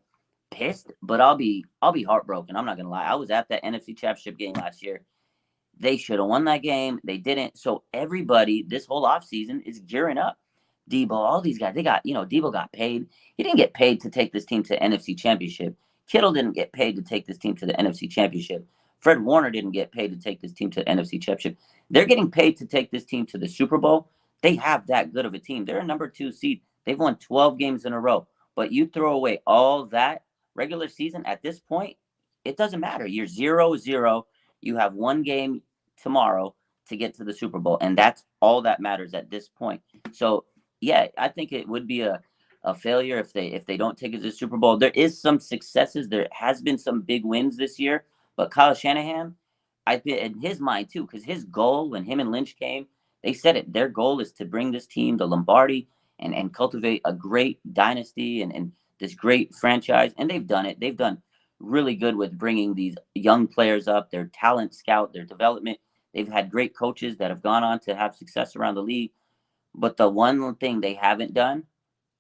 pissed, but I'll be heartbroken. I'm not gonna lie. I was at that NFC Championship game last year. They should have won that game. They didn't. So everybody this whole offseason is gearing up. Debo, all these guys, Debo got paid. He didn't get paid to take this team to NFC Championship. Kittle didn't get paid to take this team to the NFC Championship. Fred Warner didn't get paid to take this team to the NFC Championship. They're getting paid to take this team to the Super Bowl. They have that good of a team. They're a number 2 seed. They've won 12 games in a row. But you throw away all that regular season at this point, it doesn't matter. You're 0-0. You have 1 game tomorrow to get to the Super Bowl, and that's all that matters at this point. So, yeah, I think it would be a a failure if they don't take it to the Super Bowl. There is some successes. There has been some big wins this year, but Kyle Shanahan, I think in his mind too, because his goal when him and Lynch came, they said it. Their goal is to bring this team to Lombardi and cultivate a great dynasty and this great franchise, and they've done it. They've done really good with bringing these young players up, their talent scout, their development. They've had great coaches that have gone on to have success around the league. But the one thing they haven't done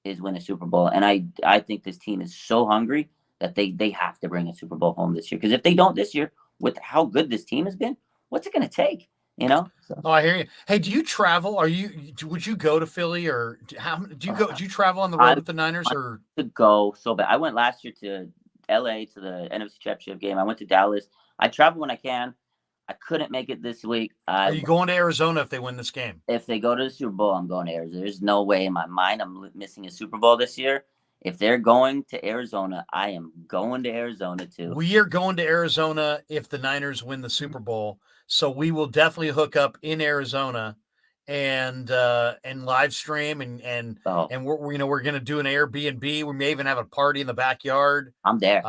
is win a Super Bowl. And I think this team is so hungry that they have to bring a Super Bowl home this year. Because if they don't this year, with how good this team has been, what's it going to take? You know? So. Oh, I hear you. Hey, do you travel? Would you go to Philly or do you travel on the road with the Niners or to go so bad? I went last year to LA to the NFC Championship game. I went to Dallas. I travel when I can. I couldn't make it this week. Are you going to Arizona if they win this game? If they go to the Super Bowl, I'm going to Arizona. There's no way in my mind I'm missing a Super Bowl this year. If they're going to Arizona, I am going to Arizona too. We are going to Arizona if the Niners win the Super Bowl. So we will definitely hook up in Arizona and live stream and we're going to do an Airbnb. We may even have a party in the backyard. I'm there.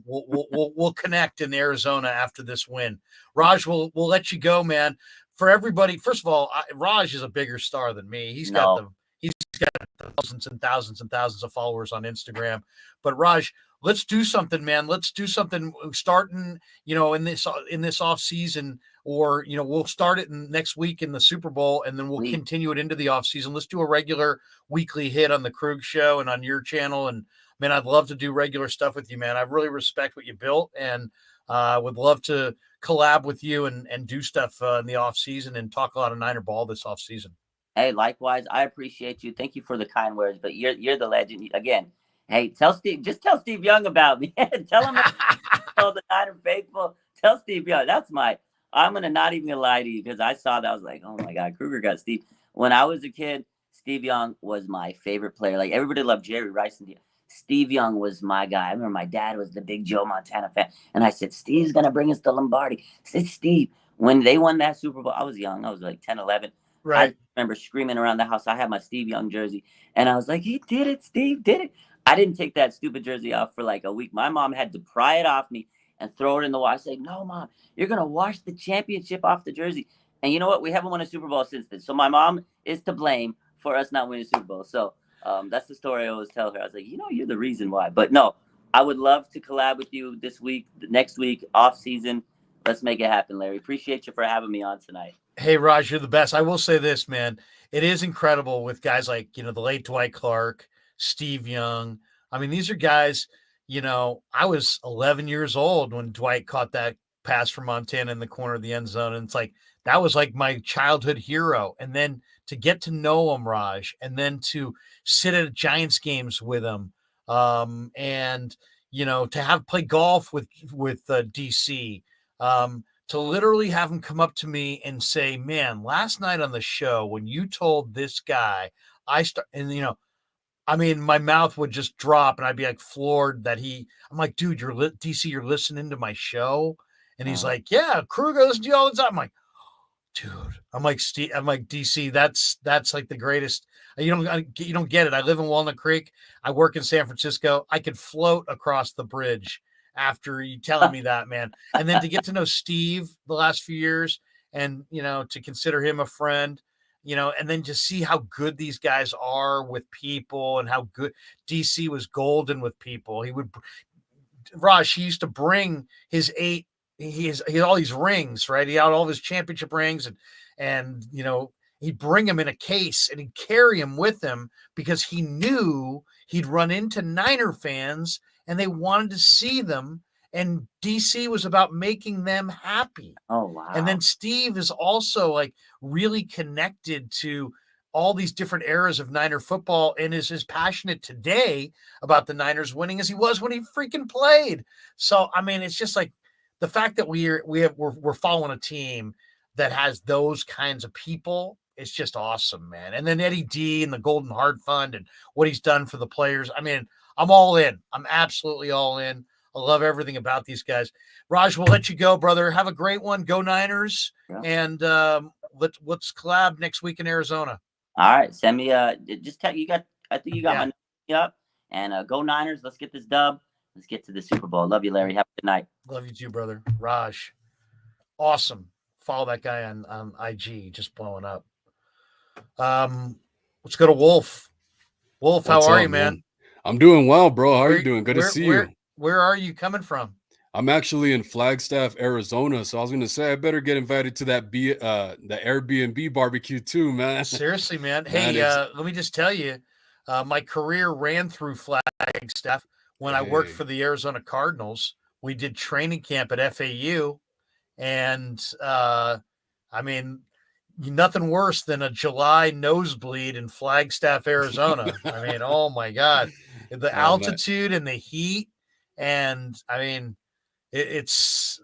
We'll connect in Arizona after this win. Raj, we'll let you go, man. For everybody, first of all, Raj is a bigger star than me. He's got thousands and thousands and thousands of followers on Instagram. But Raj, let's do something, man. Let's do something starting, in this off season, or, we'll start it next week in the Super Bowl, and then we'll continue it into the off season. Let's do a regular weekly hit on the Krueg show and on your channel. And man, I'd love to do regular stuff with you, man. I really respect what you built, and would love to collab with you and do stuff in the off season and talk a lot of Niner ball this off season. Hey, likewise, I appreciate you. Thank you for the kind words, but you're the legend again. Hey, tell Steve Young about me. Tell him all the Niner faithful. Tell Steve Young. I'm going to not even gonna lie to you, because I saw that. I was like, oh my God, Krueger got Steve. When I was a kid, Steve Young was my favorite player. Like, everybody loved Jerry Rice. And Steve Young was my guy. I remember my dad was the big Joe Montana fan. And I said, Steve's going to bring us to Lombardi. I said, Steve, when they won that Super Bowl, I was young. I was like 10, 11. Right. I remember screaming around the house. I had my Steve Young jersey. And I was like, he did it. Steve did it. I didn't take that stupid jersey off for like a week. My mom had to pry it off me and throw it in the wash. I said, no, Mom, you're going to wash the championship off the jersey. And you know what? We haven't won a Super Bowl since then. So my mom is to blame for us not winning a Super Bowl. So that's the story I always tell her. I was like, you're the reason why. But no, I would love to collab with you this week, next week, off season. Let's make it happen, Larry. Appreciate you for having me on tonight. Hey, Raj, you're the best. I will say this, man. It is incredible with guys like, the late Dwight Clark, Steve Young. I mean, these are guys, I was 11 years old when Dwight caught that pass from Montana in the corner of the end zone. And it's like, that was like my childhood hero. And then to get to know him, Raj, and then to sit at Giants games with him, and, to play golf with DC, to literally have him come up to me and say, man, last night on the show, when you told this guy, my mouth would just drop and I'd be like floored that I'm like, dude, DC, you're listening to my show. And he's like, yeah, Krueger, listen to you all the time. I'm like, dude, I'm like, DC, that's like the greatest. You don't get it. I live in Walnut Creek. I work in San Francisco. I could float across the bridge after you telling me that, man. And then to get to know Steve the last few years and, to consider him a friend, and then just see how good these guys are with people and how good DC was golden with people. He used to bring his he had all these rings, right? He had all of his championship rings and he'd bring them in a case and he'd carry them with him because he knew he'd run into Niner fans and they wanted to see them. And DC was about making them happy. Oh, wow. And then Steve is also like really connected to all these different eras of Niner football and is as passionate today about the Niners winning as he was when he freaking played. So, I mean, it's just like the fact that we're following a team that has those kinds of people. It's just awesome, man. And then Eddie D and the Golden Heart Fund and what he's done for the players. I mean, I'm all in. I'm absolutely all in. I love everything about these guys. Raj, we'll let you go, brother. Have a great one. Go Niners. Yeah. And let's collab next week in Arizona. All right. Send me just tell you got. I think you got my. up. And go Niners. Let's get this dub. Let's get to the Super Bowl. Love you, Larry. Have a good night. Love you too, brother. Raj, awesome. Follow that guy on IG, just blowing up. Let's go to Wolf. Wolf, how are you, man? I'm doing well, bro. How are you doing? Good to see you. Where are you coming from? I'm actually in Flagstaff, Arizona. So I was gonna say I better get invited to that the Airbnb barbecue too, man. Seriously, man. Hey, let me just tell you, my career ran through Flagstaff when I worked for the Arizona Cardinals. We did training camp at FAU, and I mean, nothing worse than a July nosebleed in Flagstaff, Arizona. I mean, oh my God, the altitude and the heat, and I mean, that's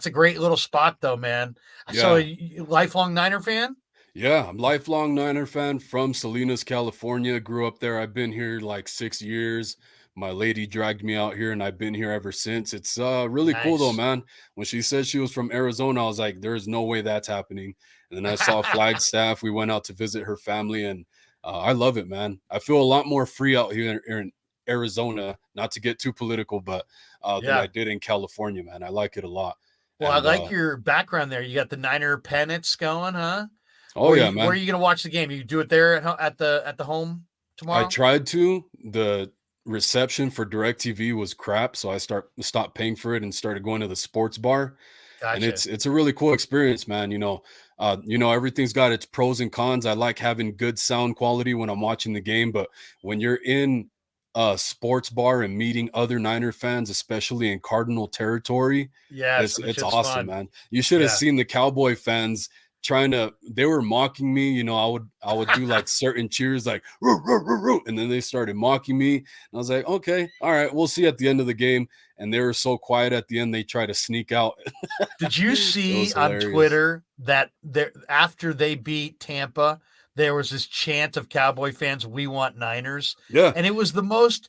a great little spot though, man. Yeah. So, you lifelong Niner fan? Yeah, I'm lifelong Niner fan from Salinas, California. Grew up there. I've been here like 6 years. My lady dragged me out here, and I've been here ever since. It's really cool though, man. When she said she was from Arizona, I was like, there's no way that's happening. And then I saw Flagstaff. We went out to visit her family, and I love it, man. I feel a lot more free out here in Arizona, not to get too political, but than I did in California, man. I like it a lot. Well, and I like your background there. You got the Niner pennants going, huh? Oh, yeah, man. Where are you going to watch the game? You do it there at the home tomorrow? I tried to. The reception for DirecTV was crap, so I stopped paying for it and started going to the sports bar. Gotcha. And it's a really cool experience, man. You know, everything's got its pros and cons. I like having good sound quality when I'm watching the game, but when you're in a sports bar and meeting other Niner fans, especially in Cardinal territory, it's awesome, fun. Man. You should have seen the Cowboy fans they were mocking me. You know, I would do like certain cheers, like roo, roo, roo, roo, and then they started mocking me, and I was like, okay, all right, we'll see at the end of the game. And they were so quiet at the end, they tried to sneak out. Did you see on Twitter that after they beat Tampa, there was this chant of Cowboy fans, "We want Niners"? Yeah, and it was the most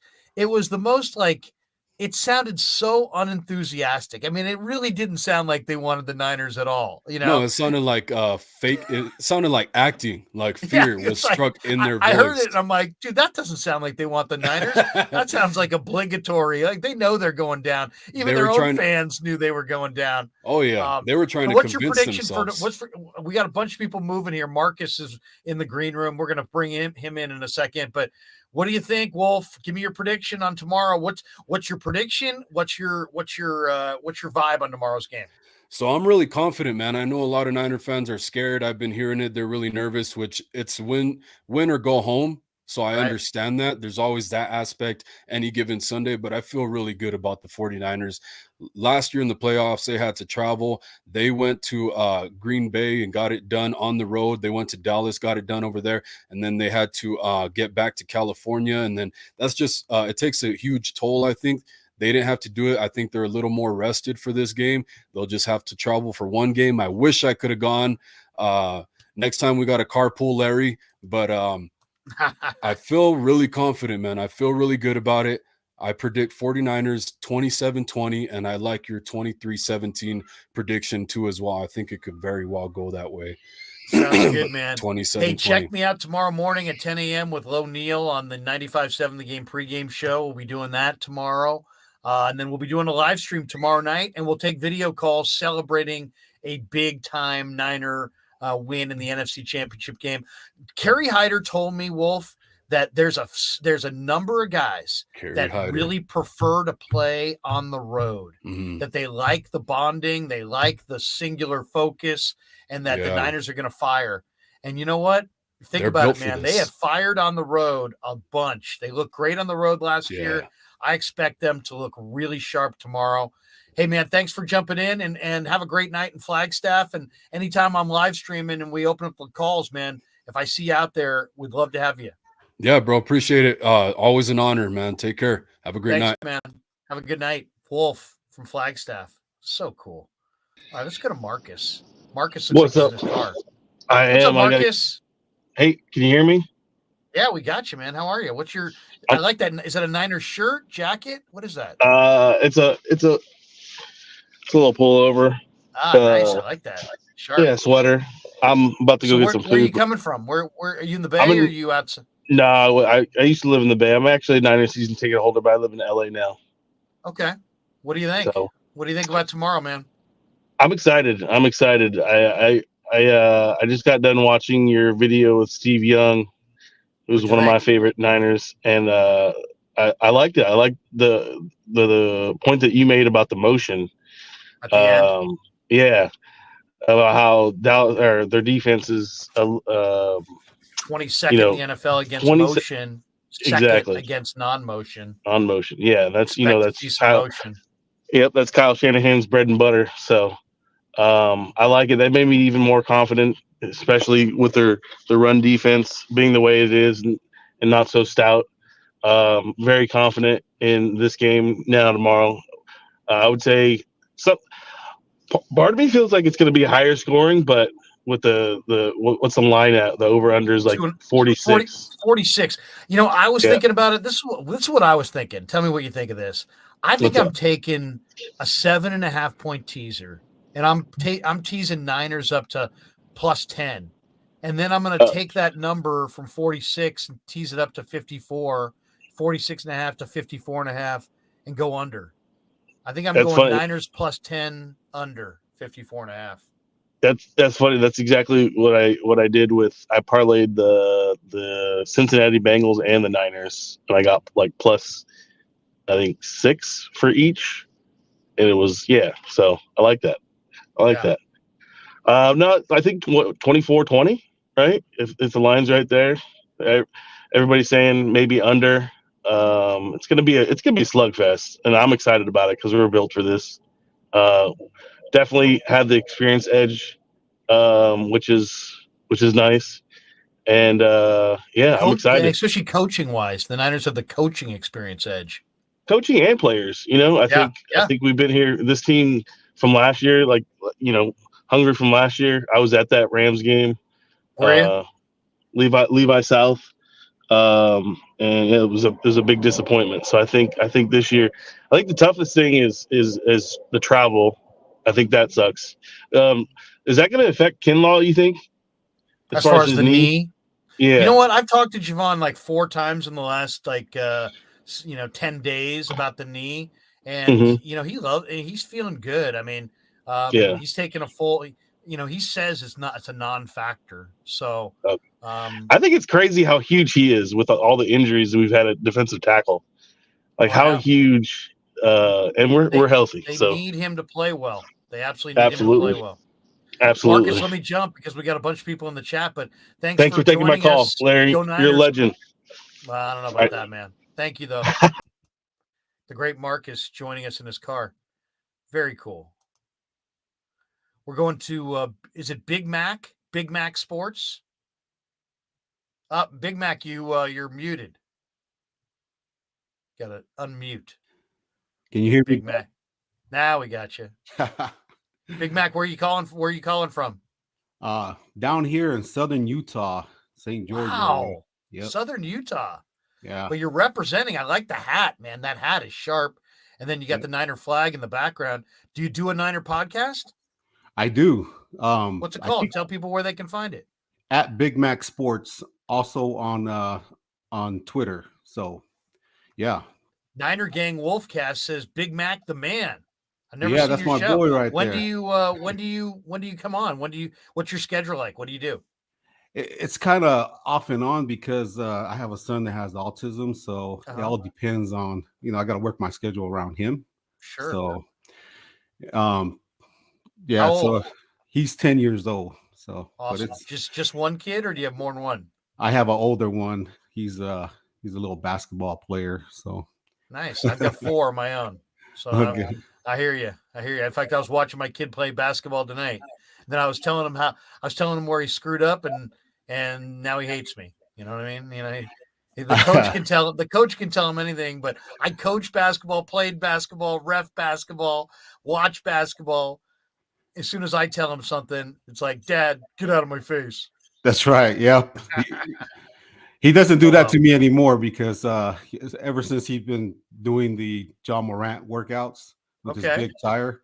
like, it sounded so unenthusiastic. I mean, it really didn't sound like they wanted the Niners at all. You know, no, it sounded like fake. It sounded like acting, like fear was struck in their voice. I heard it, and I'm like, dude, that doesn't sound like they want the Niners. That sounds like obligatory. Like they know they're going down. Even their own fans knew they were going down. Oh yeah, they were trying to convince themselves. We got a bunch of people moving here. Marcus is in the green room. We're gonna bring him in a second, but. What do you think, Wolf? Give me your prediction on tomorrow. What's your prediction? What's your vibe on tomorrow's game? So I'm really confident, man. I know a lot of Niner fans are scared. I've been hearing it. They're really nervous, which it's win or go home. So I understand that. There's always that aspect any given Sunday, but I feel really good about the 49ers. Last year in the playoffs, they had to travel. They went to Green Bay and got it done on the road. They went to Dallas, got it done over there, and then they had to get back to California. And then that's just it takes a huge toll, I think. They didn't have to do it. I think they're a little more rested for this game. They'll just have to travel for one game. I wish I could have gone. Next time we got a carpool, Larry, but I feel really confident, man. I feel really good about it. I predict 49ers 27-20, and I like your 23-17 prediction too as well. I think it could very well go that way. Sounds good, man. 27-20. Hey, check me out tomorrow morning at 10 a.m. with Lo Neal on the 95.7 The Game pregame show. We'll be doing that tomorrow. And then we'll be doing a live stream tomorrow night, and we'll take video calls celebrating a big-time Niner win in the NFC Championship game. Kerry Hyder told me, Wolf, that there's a number of guys really prefer to play on the road, that they like the bonding, they like the singular focus, and that the Niners are going to fire. And you know what? Think about it, man. They have fired on the road a bunch. They looked great on the road last year. I expect them to look really sharp tomorrow. Hey, man, thanks for jumping in, and have a great night in Flagstaff. And anytime I'm live streaming and we open up the calls, man, if I see you out there, we'd love to have you. Yeah, bro. Appreciate it. Always an honor, man. Take care. Have a great night. Man. Have a good night. Wolf from Flagstaff. So cool. All right, let's go to Marcus. Marcus looks like he's in his car. What's up, Marcus? Hey, can you hear me? Yeah, we got you, man. How are you? I like that. Is that a Niners shirt, jacket? What is that? It's a little pullover. Nice. I like that. Sharp. Yeah, sweater. I'm about to go get some food. Where are you coming from? Where are you in the Bay or are you outside? No, I used to live in the Bay. I'm actually a Niners season ticket holder, but I live in LA now. Okay. What do you think? So What do you think about tomorrow, man? I'm excited. I just got done watching your video with Steve Young, who's What'd you one of my think? favorite Niners, and I liked it. I liked the point that you made about the motion. At the end, Yeah, about how Dallas or their defense is, 22nd in the NFL against 20 motion, second exactly against non-motion. on motion. Yeah, that's Expect to that's see some Kyle. motion. Yep, that's Kyle Shanahan's bread and butter. So I like it. That made me even more confident, especially with their run defense being the way it is and not so stout. Very confident in this game now tomorrow. I would say some part of me feels like it's going to be higher scoring, but with what's the line at? The over under is like 46. 46. You know, I was Yeah. thinking about it. This is what I was thinking. Tell me what you think of this. I think What's I'm up? taking a 7.5 point teaser, and I'm teasing Niners up to plus 10. And then I'm going to take that number from 46 and tease it up to 54, 46.5 to 54.5, and go under. I think I'm That's going funny. Niners plus 10 under 54.5. That's funny. That's exactly what I did with. I parlayed the Cincinnati Bengals and the Niners, and I got like plus, I think 6 for each, and it was So I like that. That. No, I think 24-20, right? If the line's right there, everybody's saying maybe under. It's gonna be a slugfest, and I'm excited about it because we were built for this. Definitely had the experience edge, which is nice, and I'm excited. And especially coaching wise, the Niners have the coaching experience edge. Coaching and players, I think we've been here. This team from last year, hungry from last year. I was at that Rams game. Were you? Levi South, and it was a big disappointment. So I think this year, I think the toughest thing is the travel. I think that sucks. Is that going to affect Kinlaw, you think? As far as his the knee? Yeah. You know what? I've talked to Javon like 4 times in the last 10 days about the knee, and he's feeling good. I mean, he's taking a full. He says it's a non-factor. So I think it's crazy how huge he is with all the injuries that we've had at defensive tackle. Like how huge, and we're healthy. They so need him to play well. They absolutely need him to play well. Absolutely. Marcus, let me jump because we got a bunch of people in the chat, but thanks for taking my call, us. Larry. You're a legend. Well, I don't know about that, man. Thank you, though. The great Marcus joining us in his car. Very cool. We're going to, is it Big Mac? Big Mac Sports? Big Mac, you're muted. Got to unmute. Can you hear Big me? Mac? Now we got you. Big Mac, where are you calling from? Down here in southern Utah, St. George. Wow. Yep. Southern Utah. Yeah. But you're representing. I like the hat, man. That hat is sharp. And then you got the Niner flag in the background. Do you do a Niner podcast? I do. What's it called? Tell people where they can find it. At Big Mac Sports, also on Twitter. So, yeah. Niner Gang Wolfcast says Big Mac the man. I've never seen your that's my show. boy right when there. When do you come on? What's your schedule like? What do you do? It's kind of off and on because I have a son that has autism, so it all depends on, I got to work my schedule around him. Sure. So, so he's 10 years old. So awesome. But it's just one kid, or do you have more than one? I have an older one. He's a little basketball player. So nice. I've got 4 of my own. So I hear you. In fact, I was watching my kid play basketball tonight. Then I was telling him where he screwed up, and now he hates me. You know what I mean? The coach can tell him anything, but I coach basketball, played basketball, ref basketball, watch basketball. As soon as I tell him something, it's like, Dad, get out of my face. That's right. Yep. He doesn't do that to me anymore because ever since he's been doing the John Morant workouts with his big tire,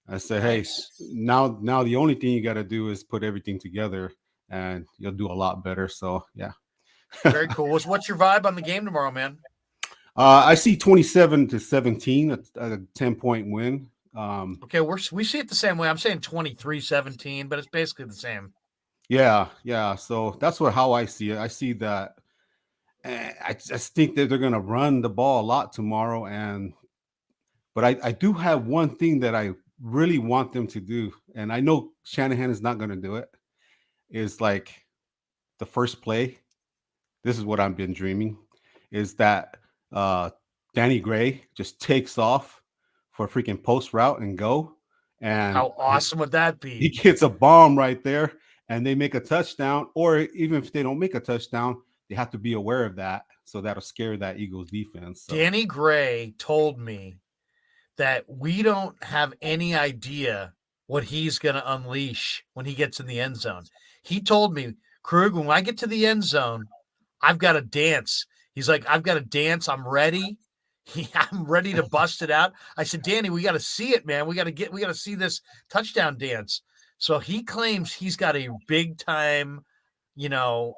I said, nice. Hey, now the only thing you got to do is put everything together and you'll do a lot better. So, yeah. Very cool. What's your vibe on the game tomorrow, man? I see 27-17, a 10-point win. Okay, we see it the same way. I'm saying 23-17, but it's basically the same. Yeah. So that's how I see it. I see that. I just think that they're going to run the ball a lot tomorrow, but I do have one thing that I really want them to do, and I know Shanahan is not going to do it. Is like the first play. This is what I've been dreaming. Is that Danny Gray just takes off for a freaking post route and go, and how awesome would that be? He gets a bomb right there, and they make a touchdown. Or even if they don't make a touchdown, they have to be aware of that, so that'll scare that Eagles defense. So. Danny Gray told me that we don't have any idea what he's going to unleash when he gets in the end zone. He told me, Krueg, when I get to the end zone, I've got to dance. He's like, I've got to dance. I'm ready. I'm ready to bust it out. I said, Danny, we got to see it, man. We got to see this touchdown dance. So he claims he's got a big time,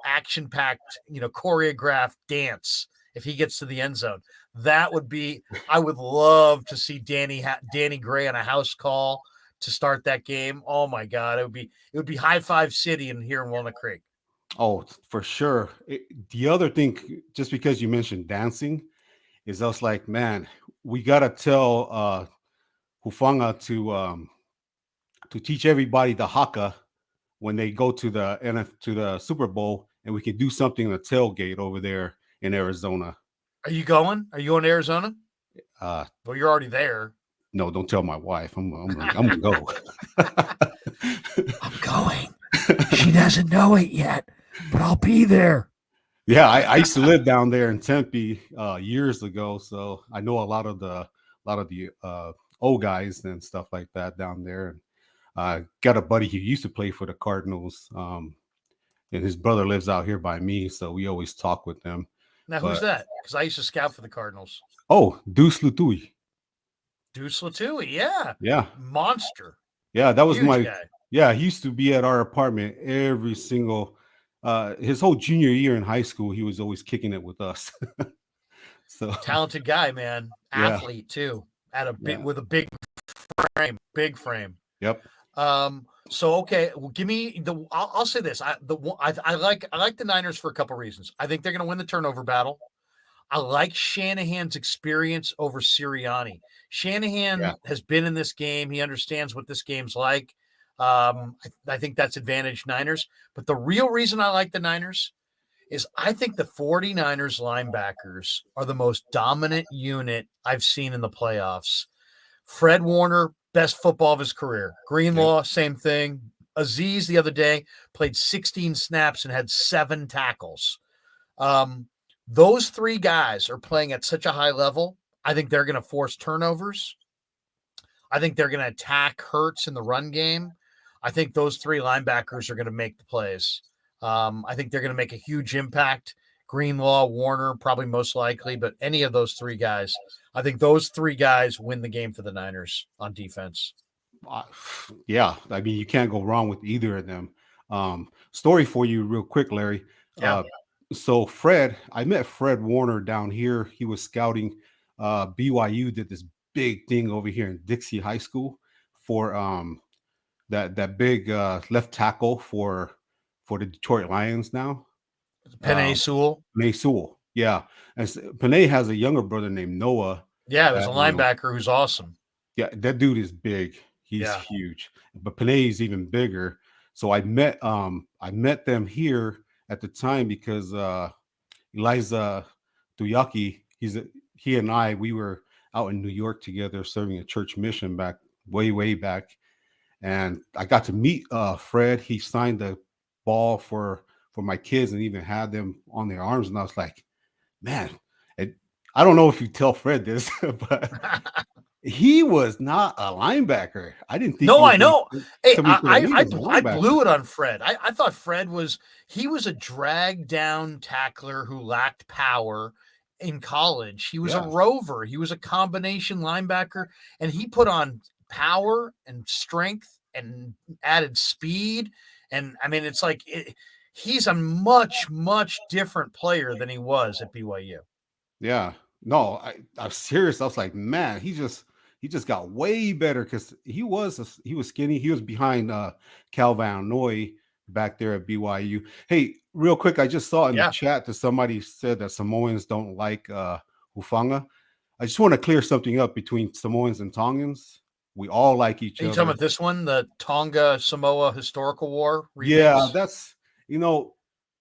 action-packed, choreographed dance if he gets to the end zone. That would be, I would love to see Danny Gray on a house call to start that game. Oh my God. It would be High Five City here in Walnut Creek. Oh, for sure. The other thing, just because you mentioned dancing, is I was like, man, we got to tell Hufanga to teach everybody the haka when they go to the Super Bowl, and we can do something in the tailgate over there in Arizona. Are you going? Are you going to Arizona? Well, you're already there. No, don't tell my wife. I'm gonna go. I'm going. She doesn't know it yet, but I'll be there. Yeah, I used to live down there in Tempe years ago, so I know a lot of the old guys and stuff like that down there. And got a buddy who used to play for the Cardinals, and his brother lives out here by me, so we always talk with them. Now, who's that? Because I used to scout for the Cardinals. Oh, Deuce Lutui. Deuce Lutui, yeah. Yeah. Monster. Yeah, that was Huge my guy. Yeah, he used to be at our apartment every single his whole junior year in high school. He was always kicking it with us. So talented guy, man. Athlete too. With a big frame. Yep. So okay, well, give me I'll say this. I like the Niners for a couple reasons. I think they're going to win the turnover battle. I like Shanahan's experience over Sirianni. Shanahan has been in this game. He understands what this game's like. I think that's advantage Niners. But the real reason I like the Niners is I think the 49ers linebackers are the most dominant unit I've seen in the playoffs. Fred Warner, best football of his career. Greenlaw, same thing. Aziz the other day played 16 snaps and had 7 tackles. Those 3 guys are playing at such a high level. I think they're going to force turnovers. I think they're going to attack Hurts in the run game. I think those 3 linebackers are going to make the plays. I think they're going to make a huge impact. Greenlaw, Warner, probably most likely, but any of those 3 guys, I think those 3 guys win the game for the Niners on defense. Yeah, I mean, you can't go wrong with either of them. Story for you real quick, Larry. Yeah. So I met Fred Warner down here. He was scouting. BYU did this big thing over here in Dixie High School for that big left tackle for the Detroit Lions now. Penei Sewell. Penei Sewell, yeah. And Penei has a younger brother named Noah. Yeah, there's a linebacker who's awesome. Yeah, that dude is big. He's huge. But Penei is even bigger. So I met them here at the time because Eliza Duyaki, he and I, we were out in New York together serving a church mission back way back. And I got to meet Fred. He signed the ball for my kids and even had them on their arms. And I was like, man, I don't know if you tell Fred this, but he was not a linebacker. I didn't think. No, I know. Hey, I blew blew it on Fred. I thought Fred was a drag down tackler who lacked power in college. He was a rover. He was a combination linebacker, and he put on power and strength and added speed. And I mean, it's like he's a much, much different player than he was at BYU. Yeah. No, I'm serious. I was like, man, he just got way better because he was skinny. He was behind Cal Van Noy back there at BYU. Hey, real quick, I just saw in the chat that somebody said that Samoans don't like Hufanga. I just want to clear something up between Samoans and Tongans. We all like each other. Are you talking about this one, the Tonga Samoa Historical War remix? Yeah, that's,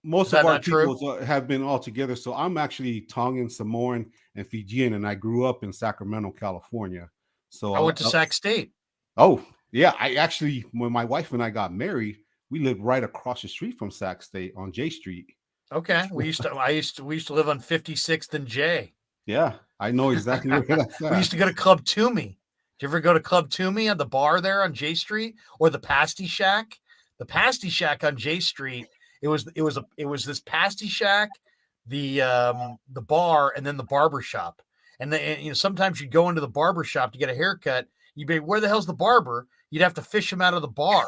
most of our people have been all together. So I'm actually Tongan, Samoan, and Fijian, and I grew up in Sacramento, California. So I went to Sac State. Oh, yeah. I actually, when my wife and I got married, we lived right across the street from Sac State on J Street. Okay. We used to live on 56th and J. Yeah, I know exactly where that's at. We used to go to Club Toomey. Did you ever go to Club Toomey on the bar there on J Street, or the Pasty Shack? The Pasty Shack on J Street. It was this Pasty Shack, the bar, and then the barber shop. And sometimes you'd go into the barber shop to get a haircut. You'd be, where the hell's the barber? You'd have to fish him out of the bar.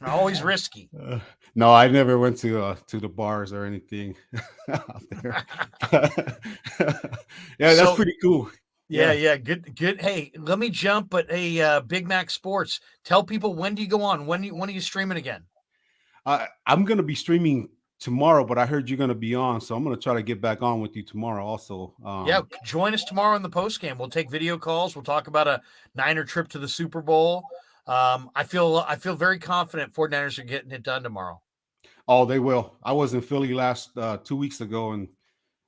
Always risky. No, I never went to the bars or anything out there. Yeah, that's pretty cool. Yeah. Good. Hey, let me jump at Big Mac Sports. Tell people, when do you go on? When are you streaming again? I'm going to be streaming tomorrow, but I heard you're going to be on, so I'm going to try to get back on with you tomorrow also. Join us tomorrow in the post game. We'll take video calls. We'll talk about a Niner trip to the Super Bowl. I feel very confident 49ers are getting it done tomorrow. Oh, they will. I was in Philly last 2 weeks ago,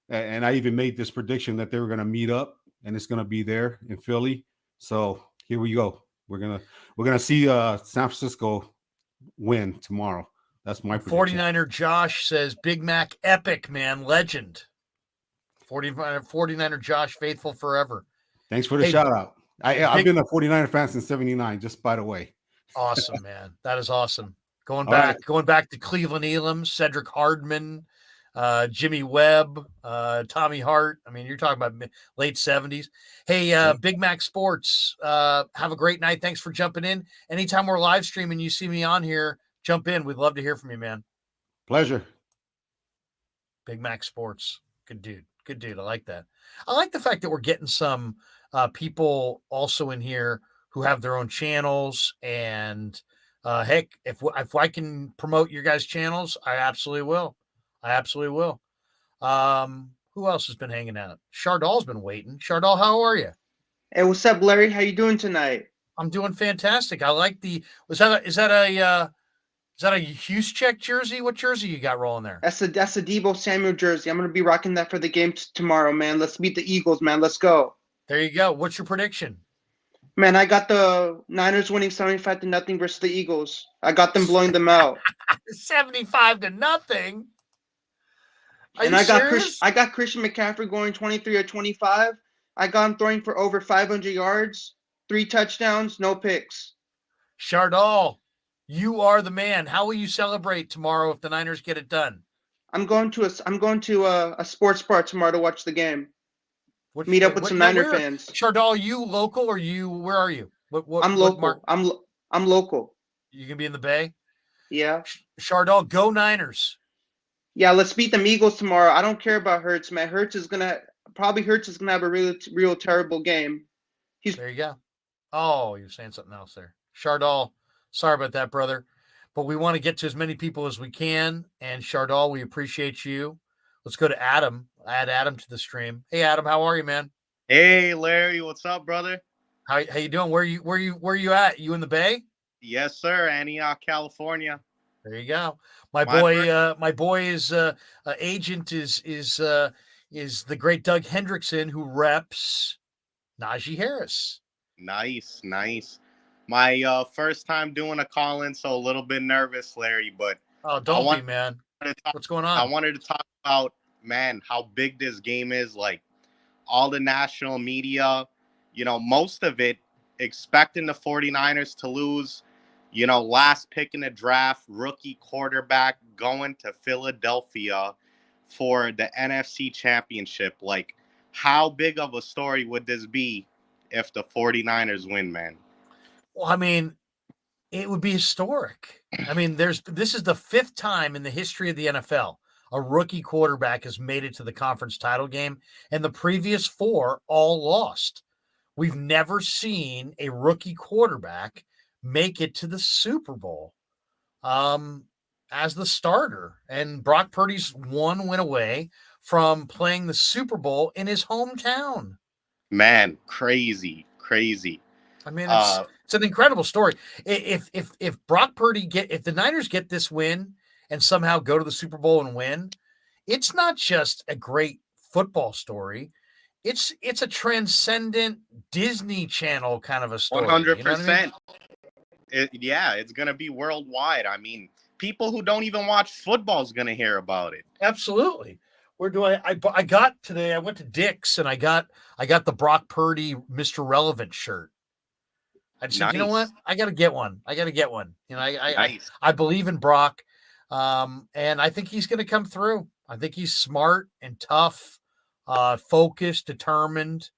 and I even made this prediction that they were going to meet up, and it's going to be there in Philly. So here we go. We're gonna see San Francisco win tomorrow. That's my prediction. 49er Josh says Big Mac epic, man, legend. 49er Josh, faithful forever. Thanks for the shout out. I've been a 49er fan since '79, just by the way. Awesome, man. That is awesome. Going back to Cleveland Elam, Cedric Hardman, Jimmy Webb, Tommy Hart. I mean, you're talking about late 70s. Hey, Big Mac Sports, have a great night. Thanks for jumping in. Anytime we're live streaming, you see me on here, jump in. We'd love to hear from you, man. Pleasure. Big Mac Sports. Good dude. I like that. I like the fact that we're getting some people also in here who have their own channels. And heck, if I can promote your guys' channels, I absolutely will. Who else has been hanging out? Chardal's been waiting. Chardal, how are you? Hey, what's up, Larry? How you doing tonight? I'm doing fantastic. I like is that a Hughes check jersey? What jersey you got rolling there? That's a Deebo Samuel jersey. I'm gonna be rocking that for the game tomorrow, man. Let's beat the Eagles, man. Let's go. There you go. What's your prediction? Man, I got the Niners winning 75-0 versus the Eagles. I got them blowing them out. 75-0. And I got Christian McCaffrey going 23 or 25. I got him throwing for over 500 yards, 3 touchdowns, no picks. Chardal, you are the man. How will you celebrate tomorrow if the Niners get it done? I'm going to a sports bar tomorrow to watch the game. Meet up with some Niner fans. Chardal, are you local or where are you? I'm local. I'm local. You gonna be in the Bay? Yeah. Chardal, go Niners. Yeah, let's beat the Eagles tomorrow. I don't care about Hurts, man. Hurts is gonna have a real terrible game. There you go. Oh, you're saying something else there. Chardal, sorry about that, brother. But we want to get to as many people as we can. And Chardal, we appreciate you. Let's go to Adam. Add Adam to the stream. Hey, Adam, how are you, man? Hey, Larry, what's up, brother? How you doing? Where you at? You in the Bay? Yes, sir. Antioch, California. There you go. My boy's agent is the great Doug Hendrickson, who reps Najee Harris. Nice. My first time doing a call-in, so a little bit nervous, Larry. But don't be, man. What's going on? I wanted to talk about, man, how big this game is. Like, all the national media, most of it expecting the 49ers to lose. Last pick in the draft, rookie quarterback going to Philadelphia for the NFC Championship. Like, how big of a story would this be if the 49ers win, man? Well, I mean, It would be historic. I mean, this is the 5th time in the history of the NFL a rookie quarterback has made it to the conference title game, and the previous 4 all lost. We've never seen a rookie quarterback make it to the Super Bowl as the starter. And Brock Purdy's 1 win away from playing the Super Bowl in his hometown. Man, crazy. I mean, it's an incredible story. If Brock Purdy if the Niners get this win and somehow go to the Super Bowl and win, it's not just a great football story. It's a transcendent Disney Channel kind of a story. 100%. You know what I mean? It's going to be worldwide. I mean, people who don't even watch football is going to hear about it. Absolutely. Where do I got today? I went to Dick's and I got the Brock Purdy Mr. Relevant shirt. I said, you know what? I got to get one. You know, I believe in Brock, and I think he's going to come through. I think he's smart and tough, focused, determined.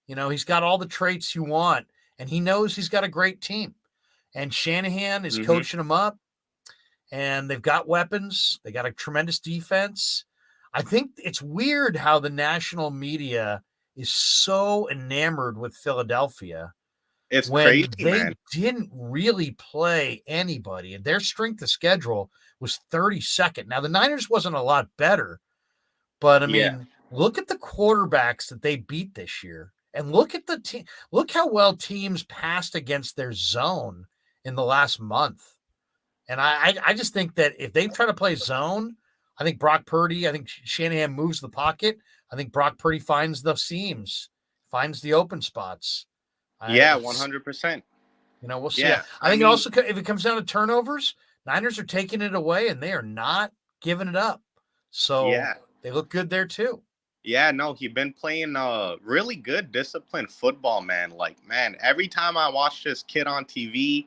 You know, he's got all the traits you want, and he knows he's got a great team. And Shanahan is coaching him up, and they've got weapons. They got a tremendous defense. I think it's weird how the national media is so enamored with Philadelphia. It's when crazy, they man. didn't really play anybody, and their strength of schedule was 32nd. Now, the Niners wasn't a lot better, but I mean, look at the quarterbacks that they beat this year, and look at the team. Look how well teams passed against their zone in the last month. And I just think that if they try to play zone, I think Brock Purdy, I think Shanahan moves the pocket. I think Brock Purdy finds the seams, finds the open spots. 100%. You know, we'll see. Yeah, I think also, if it comes down to turnovers, Niners are taking it away and they are not giving it up. So they look good there too. Yeah, no, he's been playing really good, disciplined football, man. Like, man, every time I watch this kid on TV,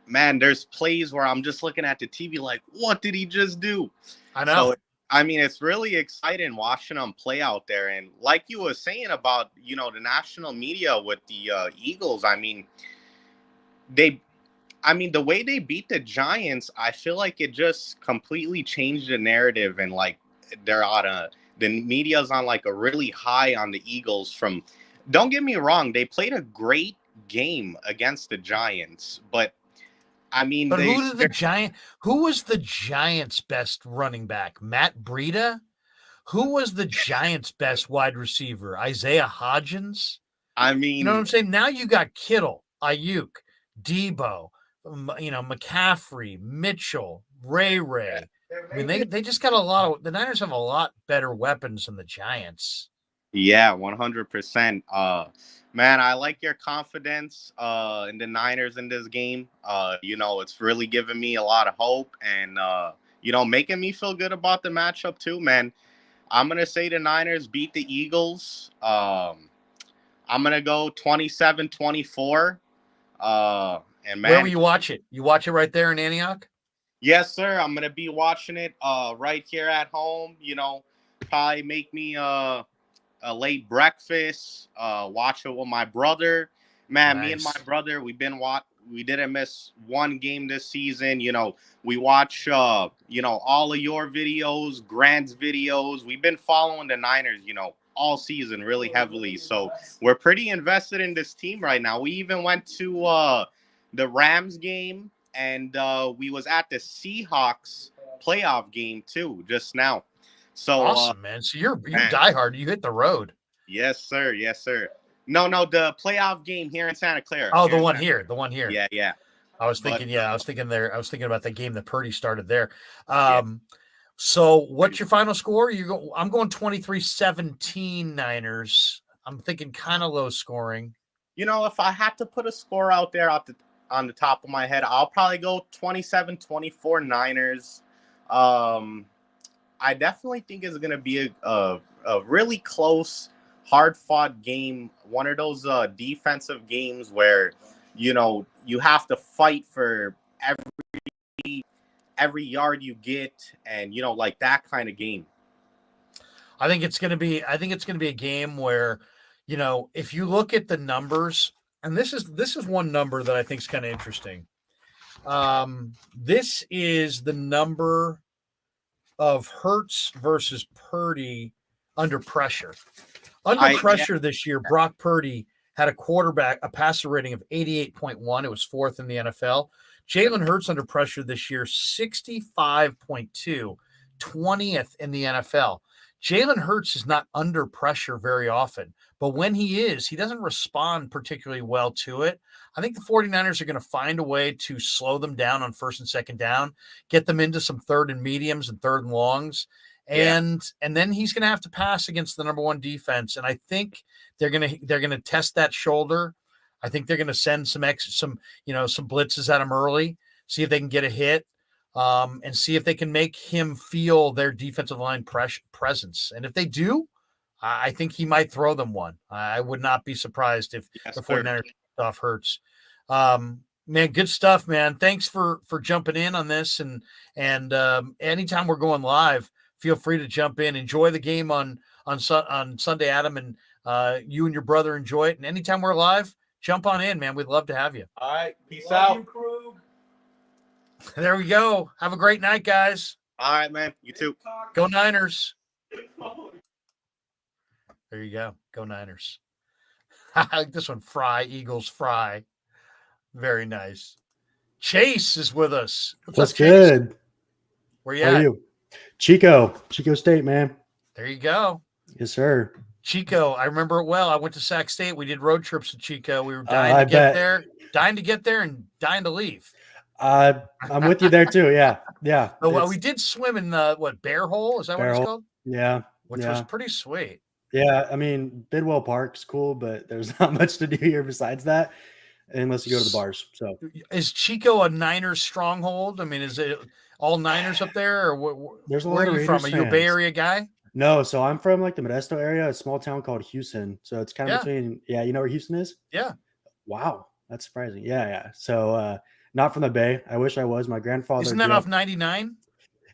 man, there's plays where I'm just looking at the TV like, what did he just do? I know. So, I mean, it's really exciting watching them play out there. And like you were saying about, you know, the national media with the Eagles, I mean, the way they beat the Giants, I feel like it just completely changed the narrative. And like, the media's on like a really high on the Eagles don't get me wrong, they played a great game against the Giants, but I mean, who was the Giants' best running back? Matt Breida? Who was the Giants' best wide receiver? Isaiah Hodgins? I mean, you know what I'm saying? Now you got Kittle, Ayuk, Debo, you know, McCaffrey, Mitchell, Ray. I mean, they just got the Niners have a lot better weapons than the Giants. Yeah, 100%. Man, I like your confidence in the Niners in this game. You know, it's really giving me a lot of hope and, you know, making me feel good about the matchup too, man. I'm going to say the Niners beat the Eagles. I'm going to go 27-24. And man, where will you watch it? You watch it right there in Antioch? Yes, sir. I'm going to be watching it right here at home. You know, probably make me a late breakfast, watch it with my brother. Man, nice. Me and my brother, we didn't miss one game this season. You know, we watch, you know, all of your videos, Grant's videos. We've been following the Niners, you know, all season really heavily. So we're pretty invested in this team right now. We even went to the Rams game, and we was at the Seahawks playoff game too just now. So awesome, man. So you're diehard. You hit the road. Yes, sir. Yes, sir. No, the playoff game here in Santa Clara. Oh, the one here. Yeah. I was thinking about the game that Purdy started there. So what's your final score? I'm going 23-17 Niners. I'm thinking kind of low scoring. You know, if I had to put a score out there on the top of my head, I'll probably go 27-24 Niners. I definitely think it's going to be a really close, hard-fought game, one of those defensive games where, you know, you have to fight for every yard you get and, you know, like that kind of game. I think it's going to be a game where, you know, if you look at the numbers, and this is one number that I think is kind of interesting. This is the number of Hurts versus Purdy under pressure. Under pressure this year, Brock Purdy had a passer rating of 88.1. It was 4th in the NFL. Jalen Hurts under pressure this year, 65.2, 20th in the NFL. Jalen Hurts is not under pressure very often, but when he is, he doesn't respond particularly well to it. I think the 49ers are going to find a way to slow them down on 1st and 2nd down, get them into some 3rd and mediums and 3rd and longs. And then he's going to have to pass against the number 1 defense. And I think they're going to test that shoulder. I think they're going to send some blitzes at him early, see if they can get a hit, and see if they can make him feel their defensive line presence. And if they do, I think he might throw them one. I would not be surprised if the 49ers off Hurts. Man, good stuff, man. Thanks for jumping in on this. And anytime we're going live, feel free to jump in. Enjoy the game on Sunday, Adam, and you and your brother enjoy it. And anytime we're live, jump on in, man. We'd love to have you. All right. Peace out. You, Krueg. There we go. Have a great night, guys. All right, man. You too. Go Niners. There you go. Go Niners. I like this one. Fry, Eagles, Fry. Very nice. Chase is with us. What's good? Chase? Where you How at? are you? Chico State, man. There you go. Yes, sir. Chico, I remember it well. I went to Sac State. We did road trips to Chico. We were dying to get there and dying to leave. I'm with you there too. Yeah. Yeah. Oh, well, we did swim in Bear Hole? Is that what it's called? Yeah. Which was pretty sweet. Yeah. I mean, Bidwell Park's cool, but there's not much to do here besides that, unless you go to the bars. So is Chico a Niners stronghold? I mean, is it all Niners up there, or there's a where lot are of you from? Raiders Are you a Bay Area guy? No, so I'm from like the Modesto area, a small town called Houston. So it's kind of between, you know where Houston is? Yeah. Wow. That's surprising. Yeah. So not from the Bay. I wish I was. My grandfather. Isn't that off 99?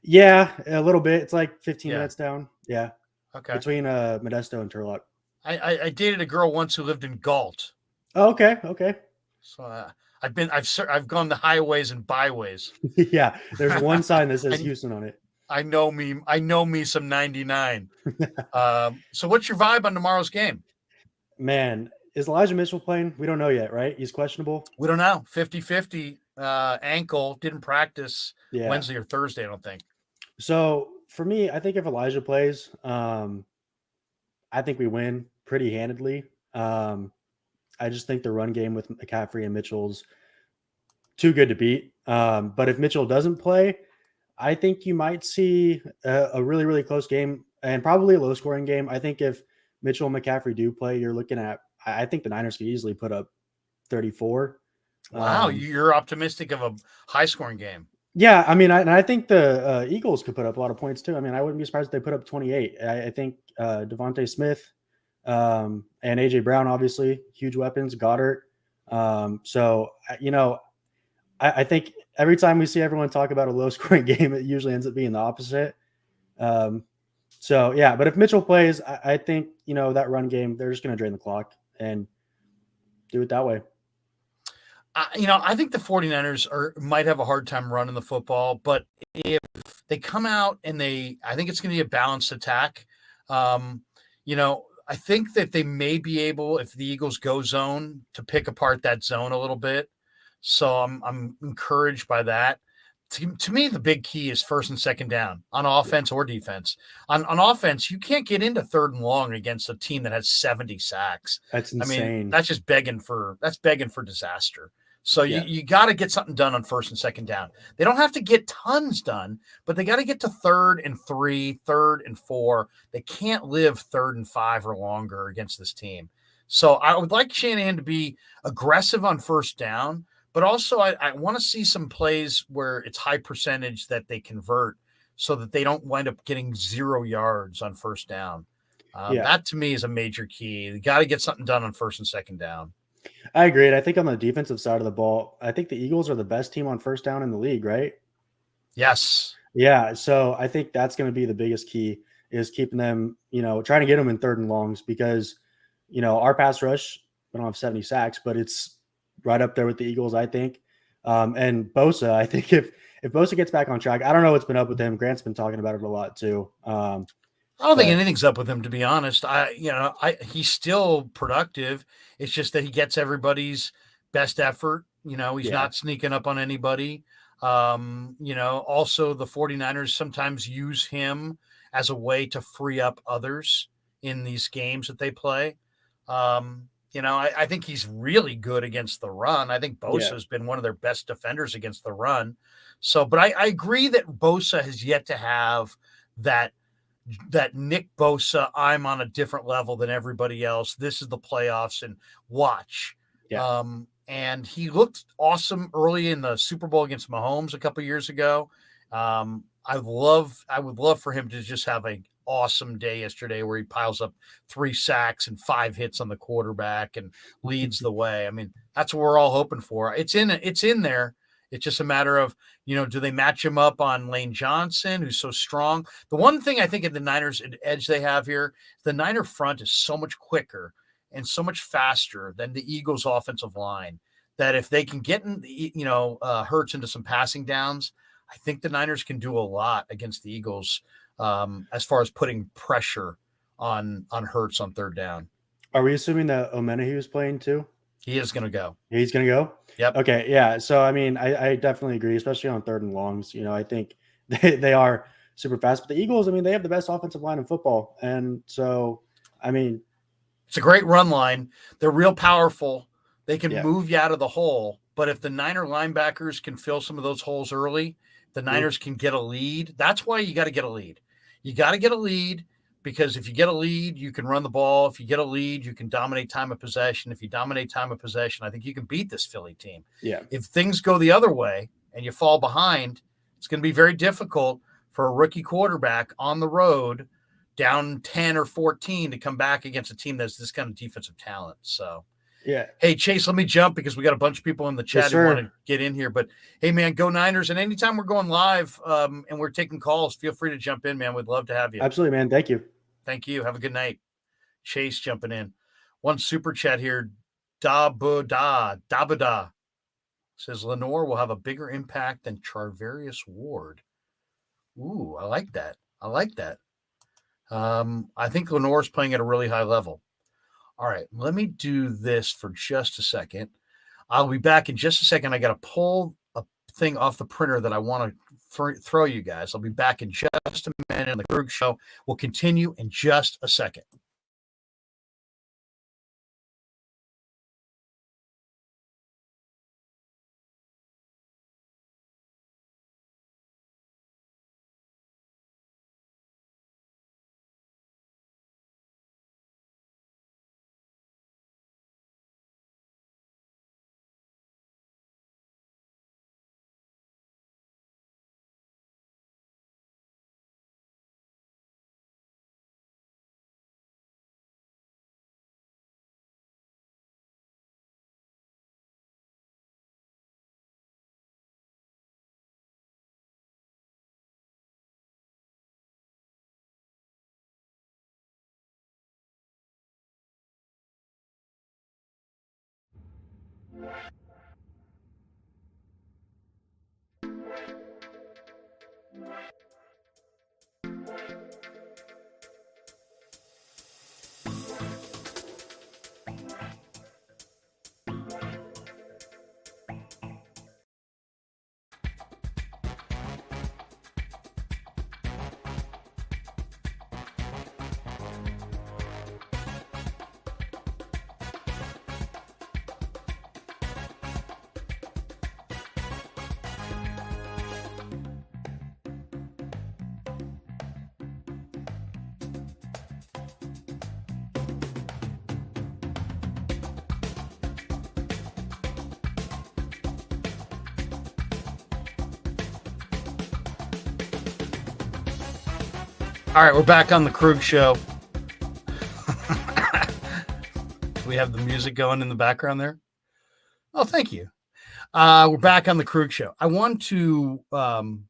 Yeah, a little bit. It's like 15 minutes down. Yeah. Okay. Between Modesto and Turlock. I dated a girl once who lived in Galt. Oh, okay. Okay. So I've gone the highways and byways. Yeah. There's one sign that says Houston on it. I know me some 99. So what's your vibe on tomorrow's game? Man, is Elijah Mitchell playing? We don't know yet, right? He's questionable. We don't know. 50-50 ankle, didn't practice Wednesday or Thursday, I don't think. So for me, I think if Elijah plays, I think we win pretty handedly. I just think the run game with McCaffrey and Mitchell's too good to beat. But if Mitchell doesn't play, I think you might see a really, really close game and probably a low-scoring game. I think if Mitchell and McCaffrey do play, you're looking at – I think the Niners could easily put up 34. Wow, you're optimistic of a high-scoring game. Yeah, I mean, I think the Eagles could put up a lot of points too. I mean, I wouldn't be surprised if they put up 28. I think Devontae Smith and A.J. Brown, obviously, huge weapons, Goddard. So, you know, I think every time we see everyone talk about a low-scoring game, it usually ends up being the opposite. So, yeah, but if Mitchell plays, I think, you know, that run game, they're just going to drain the clock and do it that way. You know, I think the 49ers might have a hard time running the football, but if they come out and I think it's going to be a balanced attack. You know, I think that they may be able, if the Eagles go zone, to pick apart that zone a little bit. So I'm encouraged by that. To me, the big key is 1st and 2nd down on offense or defense. On offense, you can't get into 3rd and long against a team that has 70 sacks. That's insane. I mean, that's just begging for disaster. So you got to get something done on 1st and 2nd down. They don't have to get tons done, but they got to get to 3rd and 3, 3rd and 4. They can't live 3rd and 5 or longer against this team. So I would like Shanahan to be aggressive on 1st down, but also I want to see some plays where it's high percentage that they convert so that they don't wind up getting 0 yards on 1st down. That to me is a major key. You got to get something done on 1st and 2nd down. I agree. And I think on the defensive side of the ball, I think the Eagles are the best team on 1st down in the league, right? Yes. Yeah. So I think that's going to be the biggest key is keeping them, you know, trying to get them in 3rd and longs because, you know, our pass rush, we don't have 70 sacks, but it's right up there with the Eagles, I think. And Bosa, I think if Bosa gets back on track, I don't know what's been up with him. Grant's been talking about it a lot too. I don't think anything's up with him, to be honest. He's still productive. It's just that he gets everybody's best effort. He's not sneaking up on anybody. Also the 49ers sometimes use him as a way to free up others in these games that they play. I think he's really good against the run. I think Bosa has been one of their best defenders against the run. So, but I agree that Bosa has yet to have that Nick Bosa, I'm on a different level than everybody else. This is the playoffs and watch. Yeah. And he looked awesome early in the Super Bowl against Mahomes a couple years ago. I would love for him to just have an awesome day yesterday where he piles up 3 sacks and 5 hits on the quarterback and leads the way. I mean, that's what we're all hoping for. It's in there. It's just a matter of, do they match him up on Lane Johnson, who's so strong? The one thing I think at the Niners edge they have here, the Niner front is so much quicker and so much faster than the Eagles offensive line that if they can get Hurts into some passing downs, I think the Niners can do a lot against the Eagles as far as putting pressure on Hurts on third down. Are we assuming that Omenihu is playing too? He is going to go. He's going to go? Yep. Okay, yeah. So, I mean, I definitely agree, especially on third and longs. I think they are super fast. But the Eagles, I mean, they have the best offensive line in football. And so, I mean. It's a great run line. They're real powerful. They can move you out of the hole. But if the Niner linebackers can fill some of those holes early, the Niners can get a lead. That's why you got to get a lead. You got to get a lead because if you get a lead, you can run the ball. If you get a lead, you can dominate time of possession. If you dominate time of possession, I think you can beat this Philly team. Yeah. If things go the other way and you fall behind, it's going to be very difficult for a rookie quarterback on the road down 10 or 14 to come back against a team that's this kind of defensive talent. So, yeah. Hey, Chase, let me jump because we got a bunch of people in the chat who want to get in here. But, hey, man, go Niners. And anytime we're going live and we're taking calls, feel free to jump in, man. We'd love to have you. Absolutely, man. Thank you. Thank you. Have a good night. Chase jumping in. One super chat here. Dabada says Lenore will have a bigger impact than Charvarius Ward. Ooh, I like that. I think Lenore's playing at a really high level. All right, let me do this for just a second. I'll be back in just a second. I got to pull a thing off the printer that I want to throw you guys. I'll be back in just a minute on the Krueg Show. We'll continue in just a second. All right, we're back on the Krueg Show. We have the music going in the background there. Oh, thank you. We're back on the Krueg Show. I want to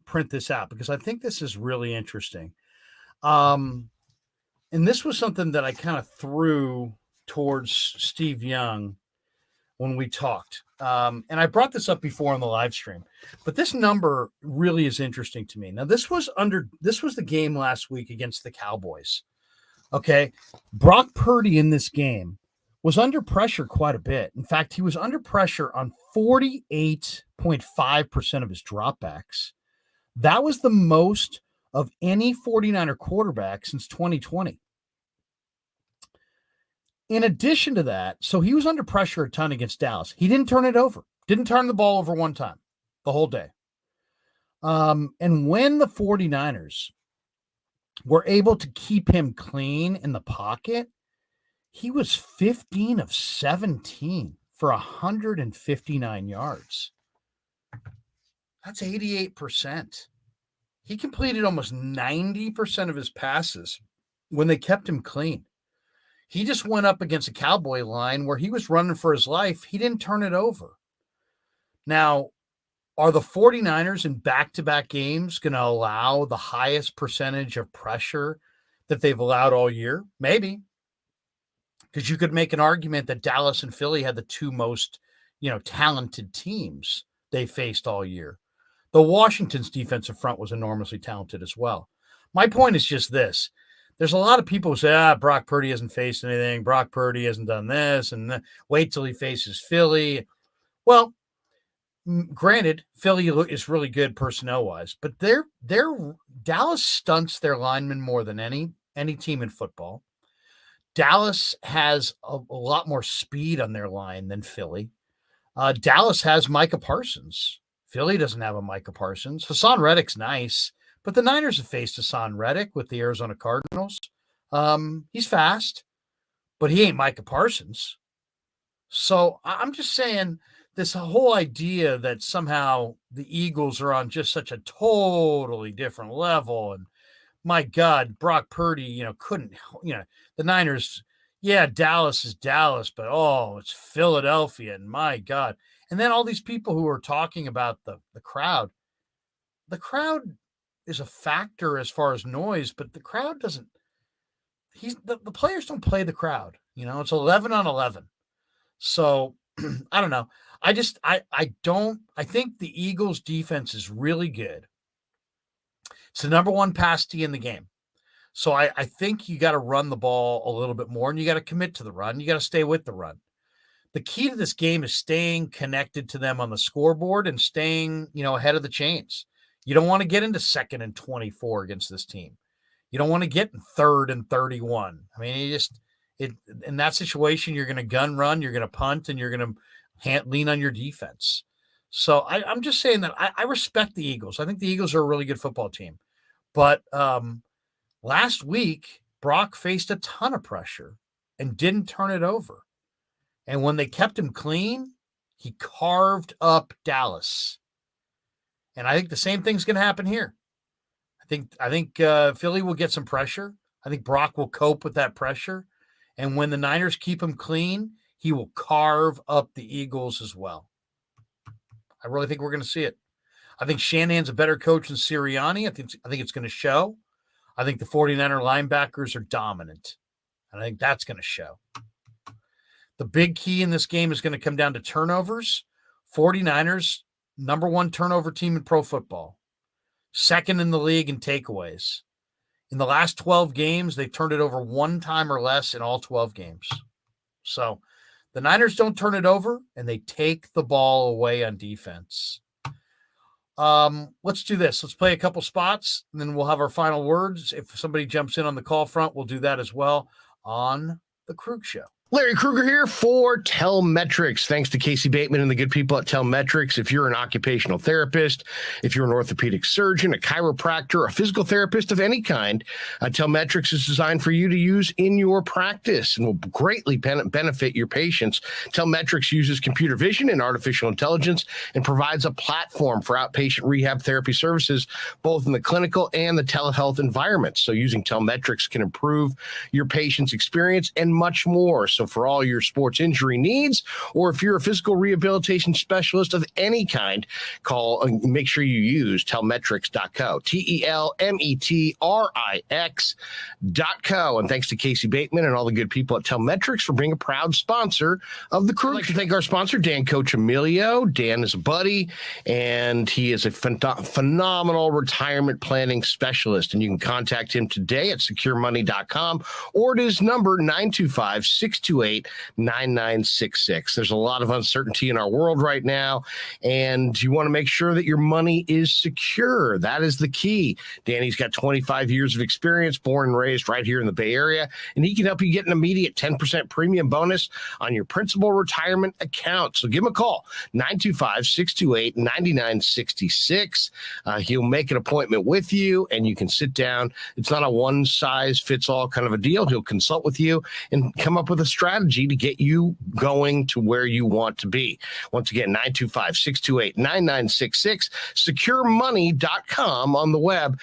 print this out because I think this is really interesting. And this was something that I kind of threw towards Steve Young when we talked. and I brought this up before on the live stream, but this number really is interesting to me. Now, this was the game last week against the Cowboys. Okay. Brock Purdy in this game was under pressure quite a bit. In fact, he was under pressure on 48.5% of his dropbacks. That was the most of any 49er quarterback since 2020. In addition to that, so he was under pressure a ton against Dallas. He didn't turn it over. Didn't turn the ball over one time the whole day. And when the 49ers were able to keep him clean in the pocket, he was 15 of 17 for 159 yards. That's 88%. He completed almost 90% of his passes when they kept him clean. He just went up against a Cowboy line where he was running for his life. He didn't turn it over. Now, are the 49ers in back-to-back games going to allow the highest percentage of pressure that they've allowed all year? Maybe. Because you could make an argument that Dallas and Philly had the two most, talented teams they faced all year. The Washington's defensive front was enormously talented as well. My point is just this. There's a lot of people who say, Brock Purdy hasn't faced anything. Brock Purdy hasn't done this. And wait till he faces Philly. Well, granted, Philly is really good personnel-wise. But Dallas stunts their linemen more than any team in football. Dallas has a lot more speed on their line than Philly. Dallas has Micah Parsons. Philly doesn't have a Micah Parsons. Hassan Reddick's nice. But the Niners have faced Hassan Reddick with the Arizona Cardinals. He's fast, but he ain't Micah Parsons. So I'm just saying this whole idea that somehow the Eagles are on just such a totally different level. And my God, Brock Purdy, couldn't, the Niners, Dallas is Dallas, but it's Philadelphia. And my God. And then all these people who are talking about the crowd. The crowd is a factor as far as noise, but the crowd doesn't. The players don't play the crowd. It's 11 on 11. So I don't know. I think the Eagles defense is really good. It's the number one pass D in the game. So I think you got to run the ball a little bit more, and you got to commit to the run. You got to stay with the run. The key to this game is staying connected to them on the scoreboard and staying, ahead of the chains. You don't want to get into 2nd and 24 against this team. You don't want to get in 3rd and 31. I mean, in that situation, you're going to gun run, you're going to punt, and you're going to lean on your defense. So I'm just saying that I respect the Eagles. I think the Eagles are a really good football team. But last week, Brock faced a ton of pressure and didn't turn it over. And when they kept him clean, he carved up Dallas. And I think the same thing's going to happen here. I think Philly will get some pressure. I think Brock will cope with that pressure. And when the Niners keep him clean, he will carve up the Eagles as well. I really think we're going to see it. I think Shanahan's a better coach than Sirianni. I think it's going to show. I think the 49er linebackers are dominant. And I think that's going to show. The big key in this game is going to come down to turnovers. 49ers, number one turnover team in pro football. 2nd in the league in takeaways. In the last 12 games, they've turned it over one time or less in all 12 games. So the Niners don't turn it over, and they take the ball away on defense. Let's do this. Let's play a couple spots, and then we'll have our final words. If somebody jumps in on the call front, we'll do that as well on the Krueg Show. Larry Krueger here for Telmetrics. Thanks to Casey Bateman and the good people at Telmetrics. If you're an occupational therapist, if you're an orthopedic surgeon, a chiropractor, a physical therapist of any kind, Telmetrics is designed for you to use in your practice and will greatly benefit your patients. Telmetrics uses computer vision and artificial intelligence and provides a platform for outpatient rehab therapy services, both in the clinical and the telehealth environments. So using Telmetrics can improve your patient's experience and much more. So for all your sports injury needs, or if you're a physical rehabilitation specialist of any kind, call and make sure you use telmetrics.co, TELMETRIX.co. And thanks to Casey Bateman and all the good people at Telmetrics for being a proud sponsor of the Krueg. I'd like to thank our sponsor, Dan Coach Emilio. Dan is a buddy, and he is a phenomenal retirement planning specialist. And you can contact him today at securemoney.com or at his number 925-628-9966. There's a lot of uncertainty in our world right now, and you want to make sure that your money is secure. That is the key. Danny's got 25 years of experience, born and raised right here in the Bay Area, and he can help you get an immediate 10% premium bonus on your principal retirement account. So give him a call, 925-628-9966. He'll make an appointment with you, and you can sit down. It's not a one-size-fits-all kind of a deal. He'll consult with you and come up with a strategy to get you going to where you want to be. Once again, 925-628-9966, securemoney.com on the web.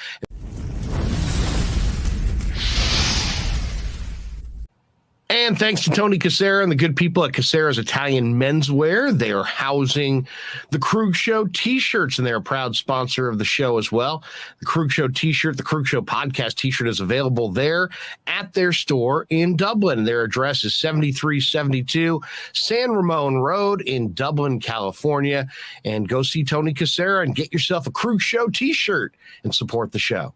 And thanks to Tony Casera and the good people at Casera's Italian Menswear. They are housing the Krueg Show t-shirts, and they're a proud sponsor of the show as well. The Krueg Show t-shirt, the Krueg Show podcast t-shirt is available there at their store in Dublin. Their address is 7372 San Ramon Road in Dublin, California. And go see Tony Casera and get yourself a Krueg Show t-shirt and support the show.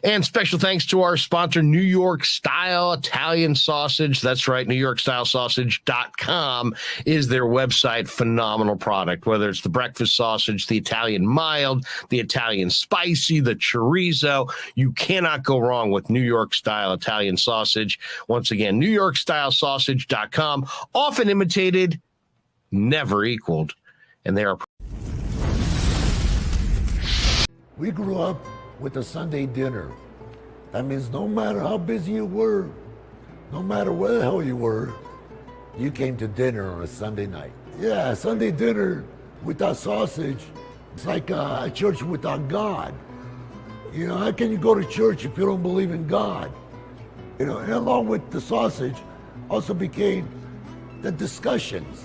And special thanks to our sponsor, New York Style Italian Sausage. That's right, NewYorkStyleSausage.com is their website. Phenomenal product, whether it's the breakfast sausage, the Italian mild, the Italian spicy, the chorizo. You cannot go wrong with New York Style Italian Sausage. Once again, NewYorkStyleSausage.com, often imitated, never equaled. And they are. We grew up with a Sunday dinner. That means no matter how busy you were, no matter where the hell you were, you came to dinner on a Sunday night. Yeah, Sunday dinner without sausage, it's like a church without God. You know, how can you go to church if you don't believe in God? You know, and along with the sausage also became the discussions.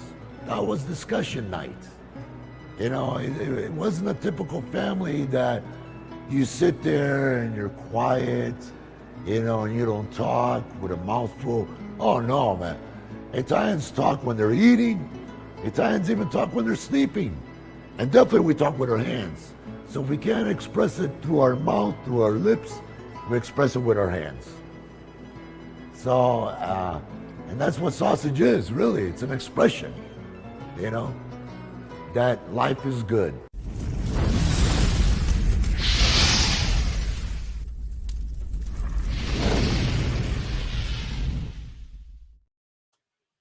That was discussion night. You know, it wasn't a typical family that you sit there and you're quiet, you know, and you don't talk with a mouthful. Oh no, man. Italians talk when they're eating. Italians even talk when they're sleeping. And definitely we talk with our hands. So if we can't express it through our mouth, through our lips, we express it with our hands. So, and that's what sausage is, really. It's an expression, you know, that life is good.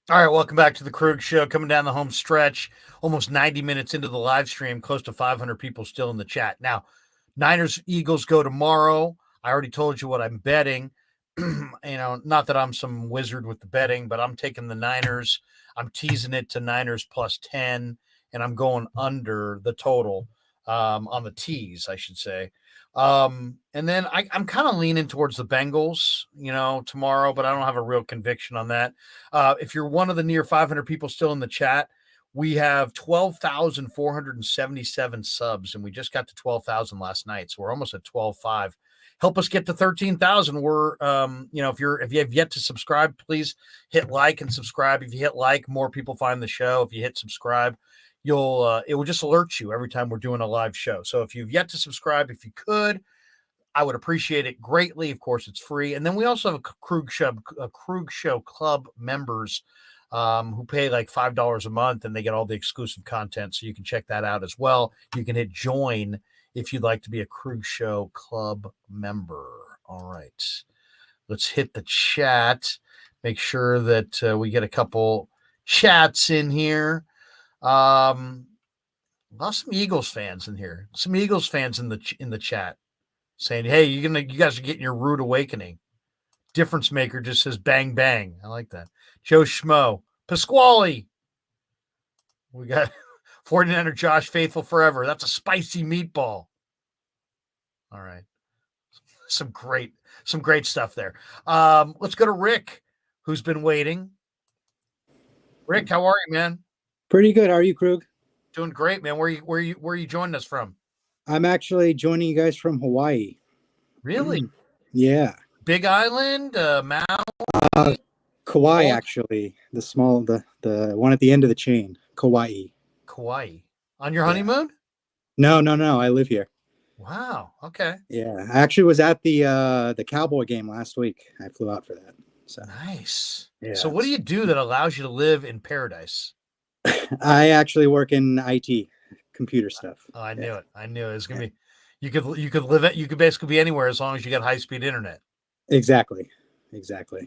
All right, welcome back to the Krueg Show. Coming down the home stretch, almost 90 minutes into the live stream, close to 500 people still in the chat. Now, Niners Eagles go tomorrow. I already told you what I'm betting. You know, not that I'm some wizard with the betting, but I'm taking the Niners. I'm teasing it to Niners plus 10, and I'm going under the total on the tease, I should say. And then I'm kind of leaning towards the Bengals, you know, tomorrow, but I don't have a real conviction on that. If you're one of the near 500 people still in the chat, we have 12,477 subs, and we just got to 12,000 last night. So we're almost at 12.5. Help us get to 13,000. We're, you know, if you have yet to subscribe, please hit like and subscribe. If you hit like, more people find the show. If you hit subscribe, it will just alert you every time we're doing a live show. So if you've yet to subscribe, if you could, I would appreciate it greatly. Of course, it's free. And then we also have a Krueg Show Club members who pay like $5 a month, and they get all the exclusive content. So you can check that out as well. You can hit join if you'd like to be a Krueg Show Club member. All right, let's hit the chat. Make sure that we get a couple chats in here. Some Eagles fans in here. Some Eagles fans in the chat saying, "Hey, you guys are getting your rude awakening." Difference maker just says bang bang. I like that. Joe Schmo, Pasquale. We got 49er Josh Faithful forever. That's a spicy meatball. All right. Some great stuff there. Let's go to Rick, who's been waiting. Rick, how are you, man? Pretty good. How are you, Krug? Doing great, man. Where are you joining us from? I'm actually joining you guys from Hawaii. Really? Yeah. Big Island, Maui? Kauai, actually. The one at the end of the chain. Kauai. Kauai. On your honeymoon? No. I live here. Wow. Okay. Yeah. I actually was at the Cowboy game last week. I flew out for that. So nice. Yeah. So what do you do that allows you to live in paradise? I actually work in IT, computer stuff. Oh, I knew it. I knew it was gonna be. You could live it. You could basically be anywhere as long as you got high-speed internet. Exactly.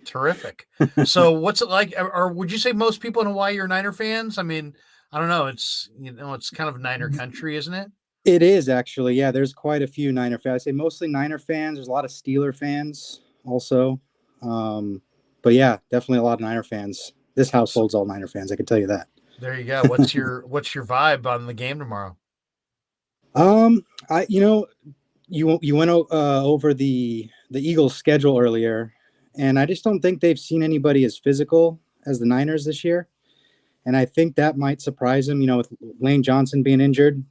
Terrific. So what's it like? Or would you say most people in Hawaii are Niner fans? I mean, I don't know. It's it's kind of Niner country, isn't it? It is actually. Yeah, there's quite a few Niner fans. I say mostly Niner fans. There's a lot of Steeler fans also. But yeah, definitely a lot of Niner fans. This household's all Niner fans. I can tell you that. There you go. What's your vibe on the game tomorrow? You went over the Eagles' schedule earlier, and I just don't think they've seen anybody as physical as the Niners this year, and I think that might surprise them. With Lane Johnson being injured,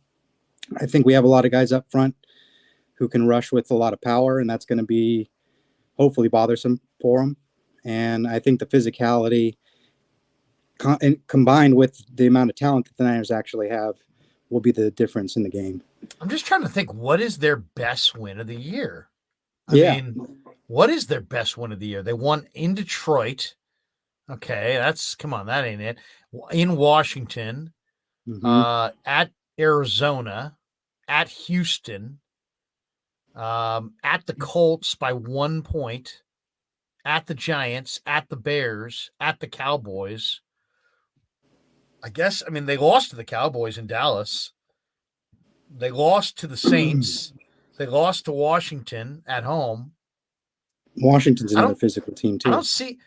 I think we have a lot of guys up front who can rush with a lot of power, and that's going to be hopefully bothersome for them. And I think the physicality combined with the amount of talent that the Niners actually have will be the difference in the game. I'm just trying to think, what is their best win of the year? I mean, what is their best win of the year? They won in Detroit. Okay, that ain't it. In Washington, at Arizona, at Houston, at the Colts by 1 point, at the Giants, at the Bears, at the Cowboys. They lost to the Cowboys in Dallas. They lost to the Saints. They lost to Washington at home. Washington's another physical team too. I don't see.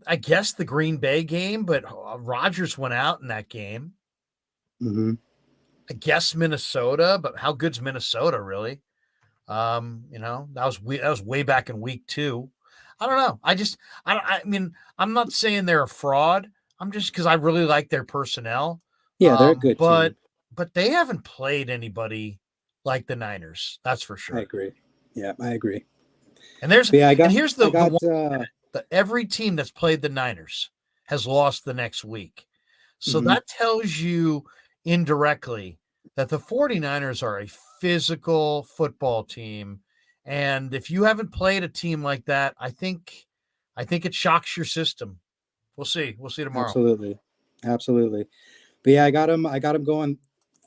I guess the Green Bay game, but Rodgers went out in that game. Mm-hmm. I guess Minnesota, but how good's Minnesota really? That was way back in week 2. I don't know. I'm not saying they're a fraud. I'm just because I really like their personnel. Yeah, they're a good team. But they haven't played anybody like the Niners. That's for sure. I agree. Yeah, I agree. And here's the one, every team that's played the Niners has lost the next week. So that tells you indirectly that the 49ers are a physical football team. And if you haven't played a team like that, I think it shocks your system. We'll see. We'll see tomorrow. Absolutely. But yeah, I got him going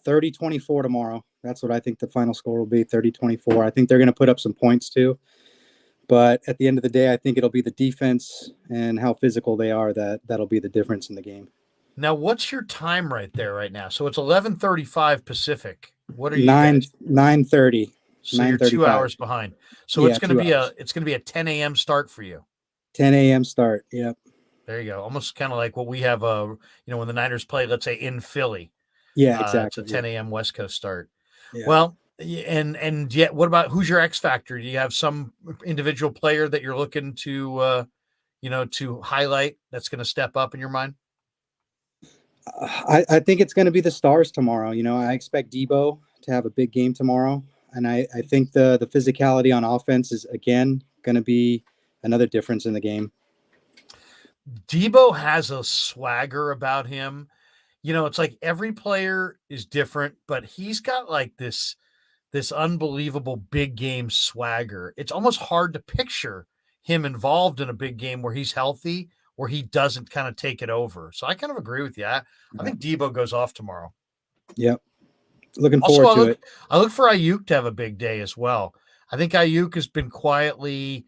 30-24 tomorrow. That's what I think the final score will be, 30-24. I think they're going to put up some points too. But at the end of the day, I think it'll be the defense and how physical they are that'll be the difference in the game. Now, what's your time right there right now? So it's 11:35 Pacific. What are you? 9:30. So you're 2 hours behind. So it's going to be a 10 a.m. start for you. 10 a.m. start. Yep. There you go. Almost kind of like what we have, when the Niners play, let's say in Philly. Yeah, exactly. It's a 10 a.m. West Coast start. Yeah. Well, and yet, what about who's your X factor? Do you have some individual player that you're looking to, to highlight that's going to step up in your mind? I think it's going to be the Stars tomorrow. I expect Debo to have a big game tomorrow. And I think the physicality on offense is, again, going to be another difference in the game. Debo has a swagger about him. It's like every player is different, but he's got like this unbelievable big game swagger. It's almost hard to picture him involved in a big game where he's healthy, where he doesn't kind of take it over. So I kind of agree with you. I think Debo goes off tomorrow. Yep. Looking forward to it. I look for Ayuk to have a big day as well. I think Ayuk has been quietly,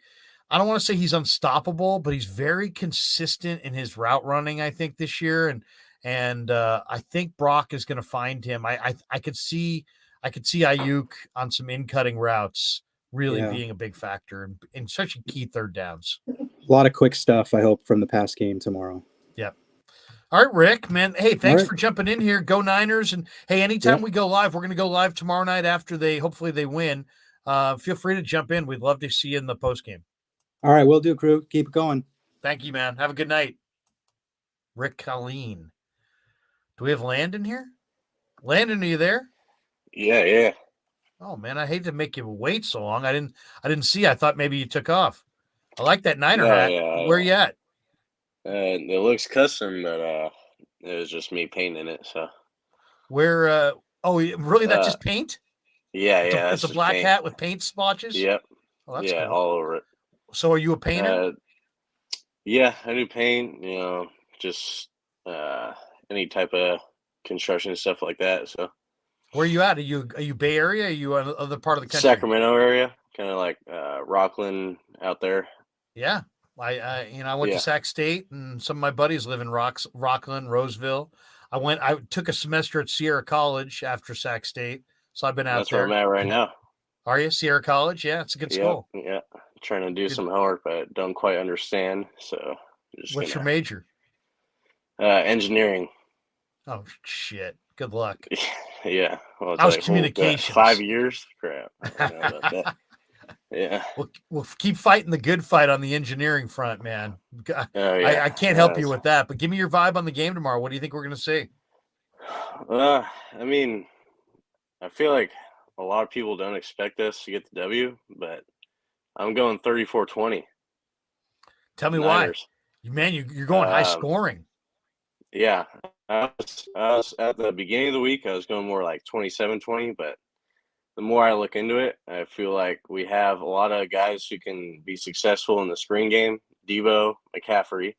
I don't want to say he's unstoppable, but he's very consistent in his route running, I think, this year. And I think Brock is going to find him. I could see Ayuk on some in-cutting routes really being a big factor in such key third downs. A lot of quick stuff, I hope, from the past game tomorrow. Yep. All right, Rick, man. Hey, thanks for jumping in here. Go Niners. And hey, anytime we go live, we're going to go live tomorrow night after hopefully they win. Feel free to jump in. We'd love to see you in the post game. All right, we'll do, crew. Keep it going. Thank you, man. Have a good night. Rick Colleen. Do we have Landon here? Landon, are you there? Yeah. Oh man, I hate to make you wait so long. I didn't see. I thought maybe you took off. I like that Niner hat. Yeah. Where you at? It looks custom, but it was just me painting it. So where? Oh, really? That's just paint? Yeah, it's a black hat with paint splotches. Yep. Oh, that's cool. All over it. So, are you a painter? Yeah, I do paint. Just any type of construction stuff like that. So, where are you at? Are you Bay Area? Are you on the other part of the country? Sacramento area, kind of like Rockland out there. Yeah, I went to Sac State, and some of my buddies live in Rockland, Roseville. I took a semester at Sierra College after Sac State, so I've been out there. That's where I'm at right now. Are you Sierra College? Yeah, it's a good school. Yeah, trying to do some homework, but don't quite understand. So, what's your major? Engineering. Oh shit! Good luck. Yeah, well, I was communications. 5 years. Crap. I don't know about that. Yeah. We'll keep fighting the good fight on the engineering front, man. I can't help you with that, but give me your vibe on the game tomorrow. What do you think we're going to see? I mean, I feel like a lot of people don't expect us to get the W, but I'm going 34-20. Tell me Niners. Why. Man, you're going high scoring. Yeah. I was at the beginning of the week, I was going more like 27-20, but the more I look into it, I feel like we have a lot of guys who can be successful in the screen game. Debo, McCaffrey.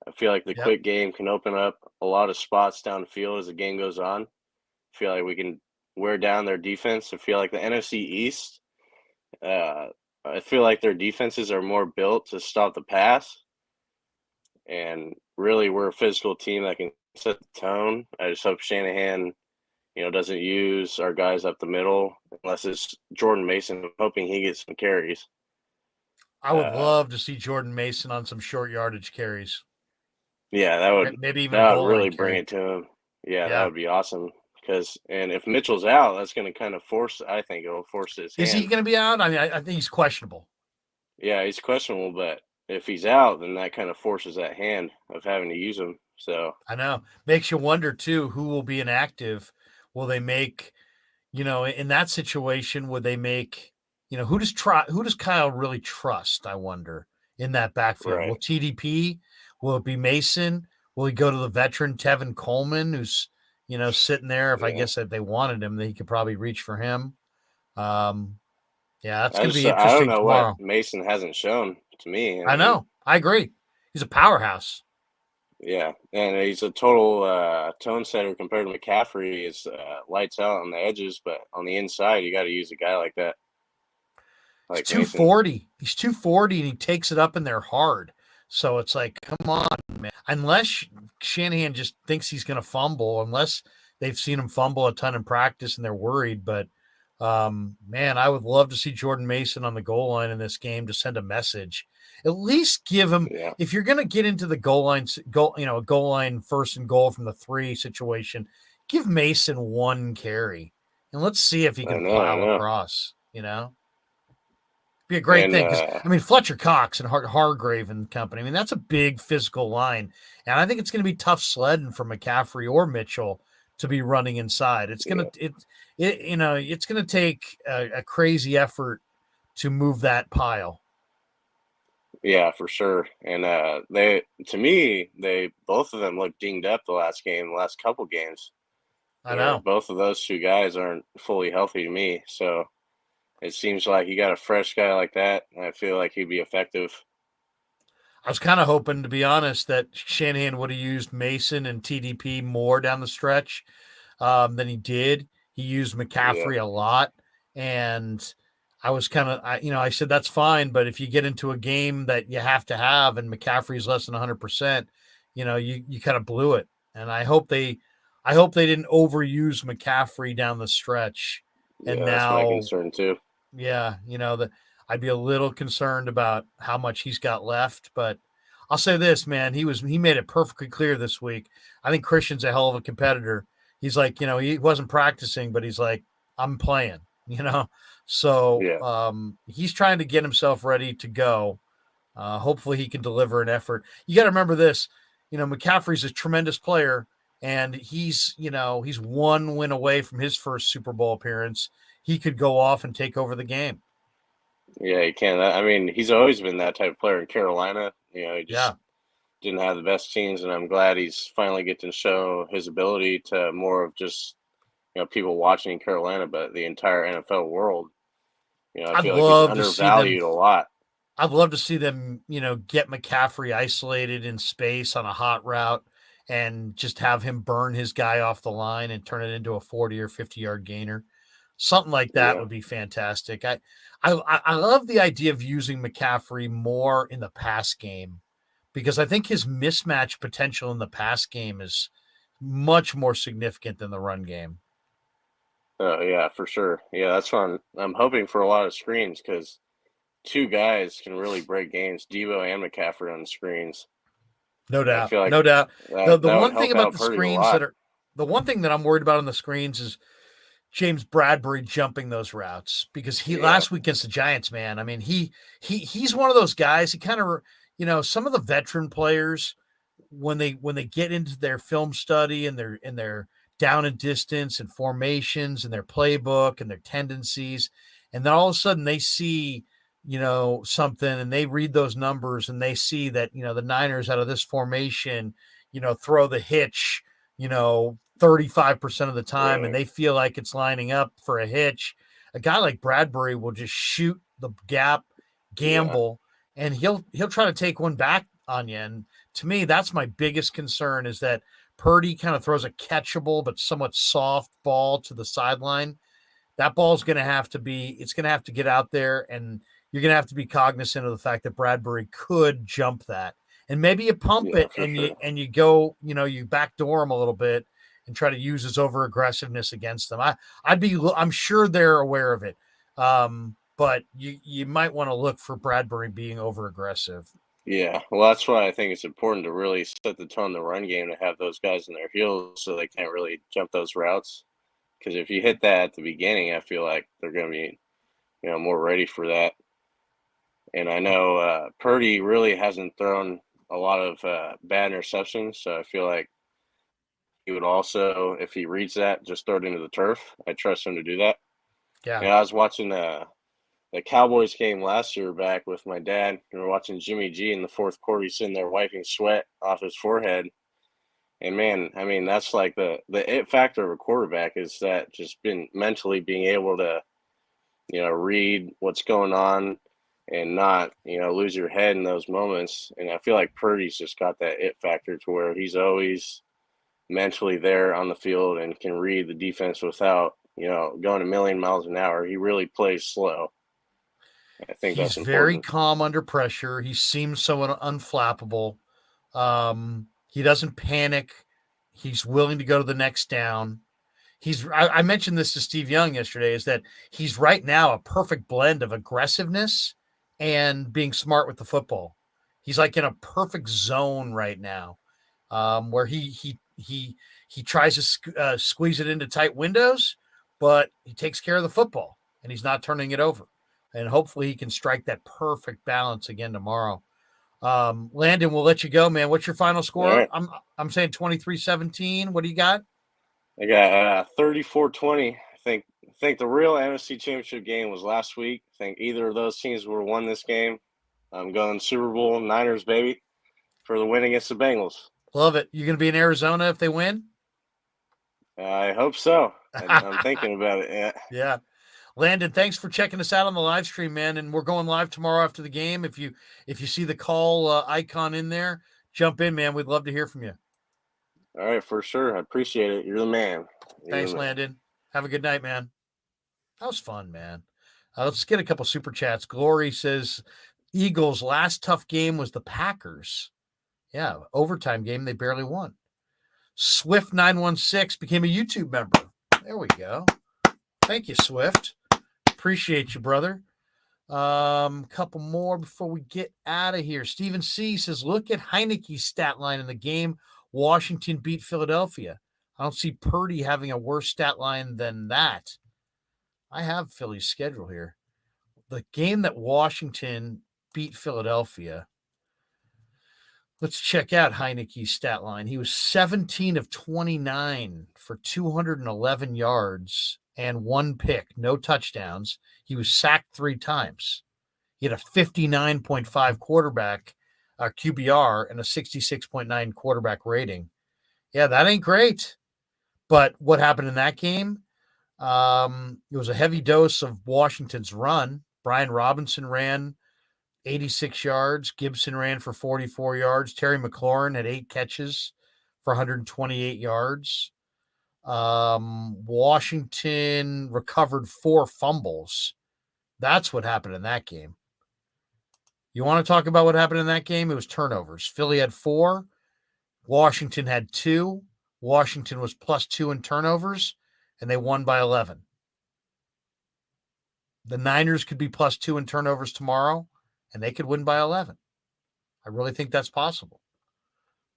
I feel like the quick game can open up a lot of spots down the field as the game goes on. I feel like we can wear down their defense. I feel like the NFC East, I feel like their defenses are more built to stop the pass. And really, we're a physical team that can set the tone. I just hope Shanahan doesn't use our guys up the middle unless it's Jordan Mason. I'm hoping he gets some carries. I would love to see Jordan Mason on some short yardage carries. Yeah, that would maybe even really bring it to him. Yeah, that would be awesome. And if Mitchell's out, that's going to kind of force. I think it'll force his hand. Is he going to be out? I mean, I think he's questionable. Yeah, he's questionable, but if he's out, then that kind of forces that hand of having to use him. So I know, makes you wonder too who will be inactive. Will they make, in that situation, would they make, who does Kyle really trust? I wonder in that backfield. Right. Will TDP? Will it be Mason? Will he go to the veteran Tevin Coleman, who's, sitting there? If I guess that they wanted him, then he could probably reach for him. That's going to be interesting. I don't know tomorrow. What Mason hasn't shown to me. I know. I agree. He's a powerhouse. Yeah, and he's a total tone setter compared to McCaffrey. Is lights out on the edges, but on the inside, you got to use a guy like that. Like he's 240. He's 240, and he takes it up in there hard. So it's like, come on, man. Unless Shanahan just thinks he's going to fumble, unless they've seen him fumble a ton in practice and they're worried. But, man, I would love to see Jordan Mason on the goal line in this game to send a message. At least give him, if you're going to get into the goal line 1st and goal from the 3 situation, give Mason 1 carry. And let's see if he can plow across, Be a great thing. Fletcher Cox and Hargrave and company, that's a big physical line. And I think it's going to be tough sledding for McCaffrey or Mitchell to be running inside. It's going to, it's going to take a crazy effort to move that pile. Yeah, for sure. And both of them look dinged up the last couple games. I know. Both of those 2 guys aren't fully healthy to me. So it seems like you got a fresh guy like that. I feel like he'd be effective. I was kind of hoping, to be honest, that Shanahan would have used Mason and TDP more down the stretch than he did. He used McCaffrey a lot. And I was kind of, I said, that's fine. But if you get into a game that you have to have and McCaffrey's less than 100%, you kind of blew it. And I hope they didn't overuse McCaffrey down the stretch. And now that's my concern too. Yeah. I'd be a little concerned about how much he's got left, but I'll say this, man, he made it perfectly clear this week. I think Christian's a hell of a competitor. He's like, he wasn't practicing, but he's like, I'm playing, So he's trying to get himself ready to go Hopefully he can deliver an effort. You got to remember this, McCaffrey's a tremendous player, and he's one win away from his first Super Bowl appearance. He could go off and take over the game. Yeah, he can. I mean, he's always been that type of player in Carolina. He just didn't have the best teams, and I'm glad he's finally getting to show his ability to more of just people watching in Carolina, but the entire NFL world. I feel like he's undervalued a lot. I'd love to see them, get McCaffrey isolated in space on a hot route and just have him burn his guy off the line and turn it into a 40 or 50-yard gainer. Something like that would be fantastic. I love the idea of using McCaffrey more in the pass game, because I think his mismatch potential in the pass game is much more significant than the run game. Oh, yeah, for sure. Yeah, that's why I'm hoping for a lot of screens, because two guys can really break games, Debo and McCaffrey on the screens. No doubt. No doubt. The one thing about the screens the one thing that I'm worried about on the screens is James Bradbury jumping those routes, because last week against the Giants, man, I mean, he's one of those guys. He kind of, some of the veteran players, when they get into their film study and their down and distance and formations and their playbook and their tendencies, and then all of a sudden they see, something, and they read those numbers and they see that, the Niners out of this formation, throw the hitch, 35% of the time, and they feel like it's lining up for a hitch. A guy like Bradbury will just shoot the gap, gamble, and he'll try to take one back on you. And to me, that's my biggest concern, is that Purdy kind of throws a catchable but somewhat soft ball to the sideline. That ball's going to have to get out there, and you're going to have to be cognizant of the fact that Bradbury could jump that. And maybe you pump it and you go, you backdoor him a little bit and try to use his over aggressiveness against them. I'm sure they're aware of it. But you might want to look for Bradbury being over aggressive. Yeah, well, that's why I think it's important to really set the tone in the run game, to have those guys in their heels so they can't really jump those routes. Because if you hit that at the beginning, I feel like they're going to be, more ready for that. And I know Purdy really hasn't thrown a lot of bad interceptions, so I feel like he would also, if he reads that, just throw it into the turf. I trust him to do that. Yeah. I was watching the Cowboys game last year back with my dad. We were watching Jimmy G in the fourth quarter. He's sitting there wiping sweat off his forehead. And, man, I mean, that's like the it factor of a quarterback, is that just mentally being able to, read what's going on and not, lose your head in those moments. And I feel like Purdy's just got that it factor to where he's always mentally there on the field and can read the defense without, going a million miles an hour. He really plays slow. I think that's important. Very calm under pressure. He seems so unflappable. He doesn't panic. He's willing to go to the next down. I mentioned this to Steve Young yesterday, is that he's right now a perfect blend of aggressiveness and being smart with the football. He's like in a perfect zone right now, where he tries to squeeze it into tight windows, but he takes care of the football and he's not turning it over. And hopefully he can strike that perfect balance again tomorrow. Landon, we'll let you go, man. What's your final score? Right. I'm saying 23-17. What do you got? I got 34-20. I think the real NFC Championship game was last week. I think either of those teams would have won this game. I'm going Super Bowl Niners, baby, for the win against the Bengals. Love it. You're going to be in Arizona if they win? I hope so. I'm thinking about it. Yeah. Yeah. Landon, thanks for checking us out on the live stream, man. And we're going live tomorrow after the game. If you see the call icon in there, jump in, man. We'd love to hear from you. All right, for sure. I appreciate it. You're the man. Thanks, Landon. Have a good night, man. That was fun, man. Let's get a couple super chats. Glory says, Eagles' last tough game was the Packers. Yeah, overtime game. They barely won. Swift916 became a YouTube member. There we go. Thank you, Swift. Appreciate you, brother. Couple more before we get out of here. Stephen C says, look at Heineke's stat line in the game Washington beat Philadelphia. I don't see Purdy having a worse stat line than that. I have Philly's schedule here. The game that Washington beat Philadelphia. Let's check out Heineke's stat line. He was 17 of 29 for 211 yards and 1 pick, no touchdowns. He was sacked 3 times. He had a 59.5 quarterback QBR and a 66.9 quarterback rating. Yeah, that ain't great. But what happened in that game? It was a heavy dose of Washington's run. Brian Robinson ran 86 yards. Gibson ran for 44 yards. Terry McLaurin had 8 catches for 128 yards. Washington recovered 4 fumbles. That's what happened in that game. You want to talk about what happened in that game? It was turnovers. Philly had 4. Washington had 2. Washington was +2 in turnovers, and they won by 11. The Niners could be +2 in turnovers tomorrow, and they could win by 11. I really think that's possible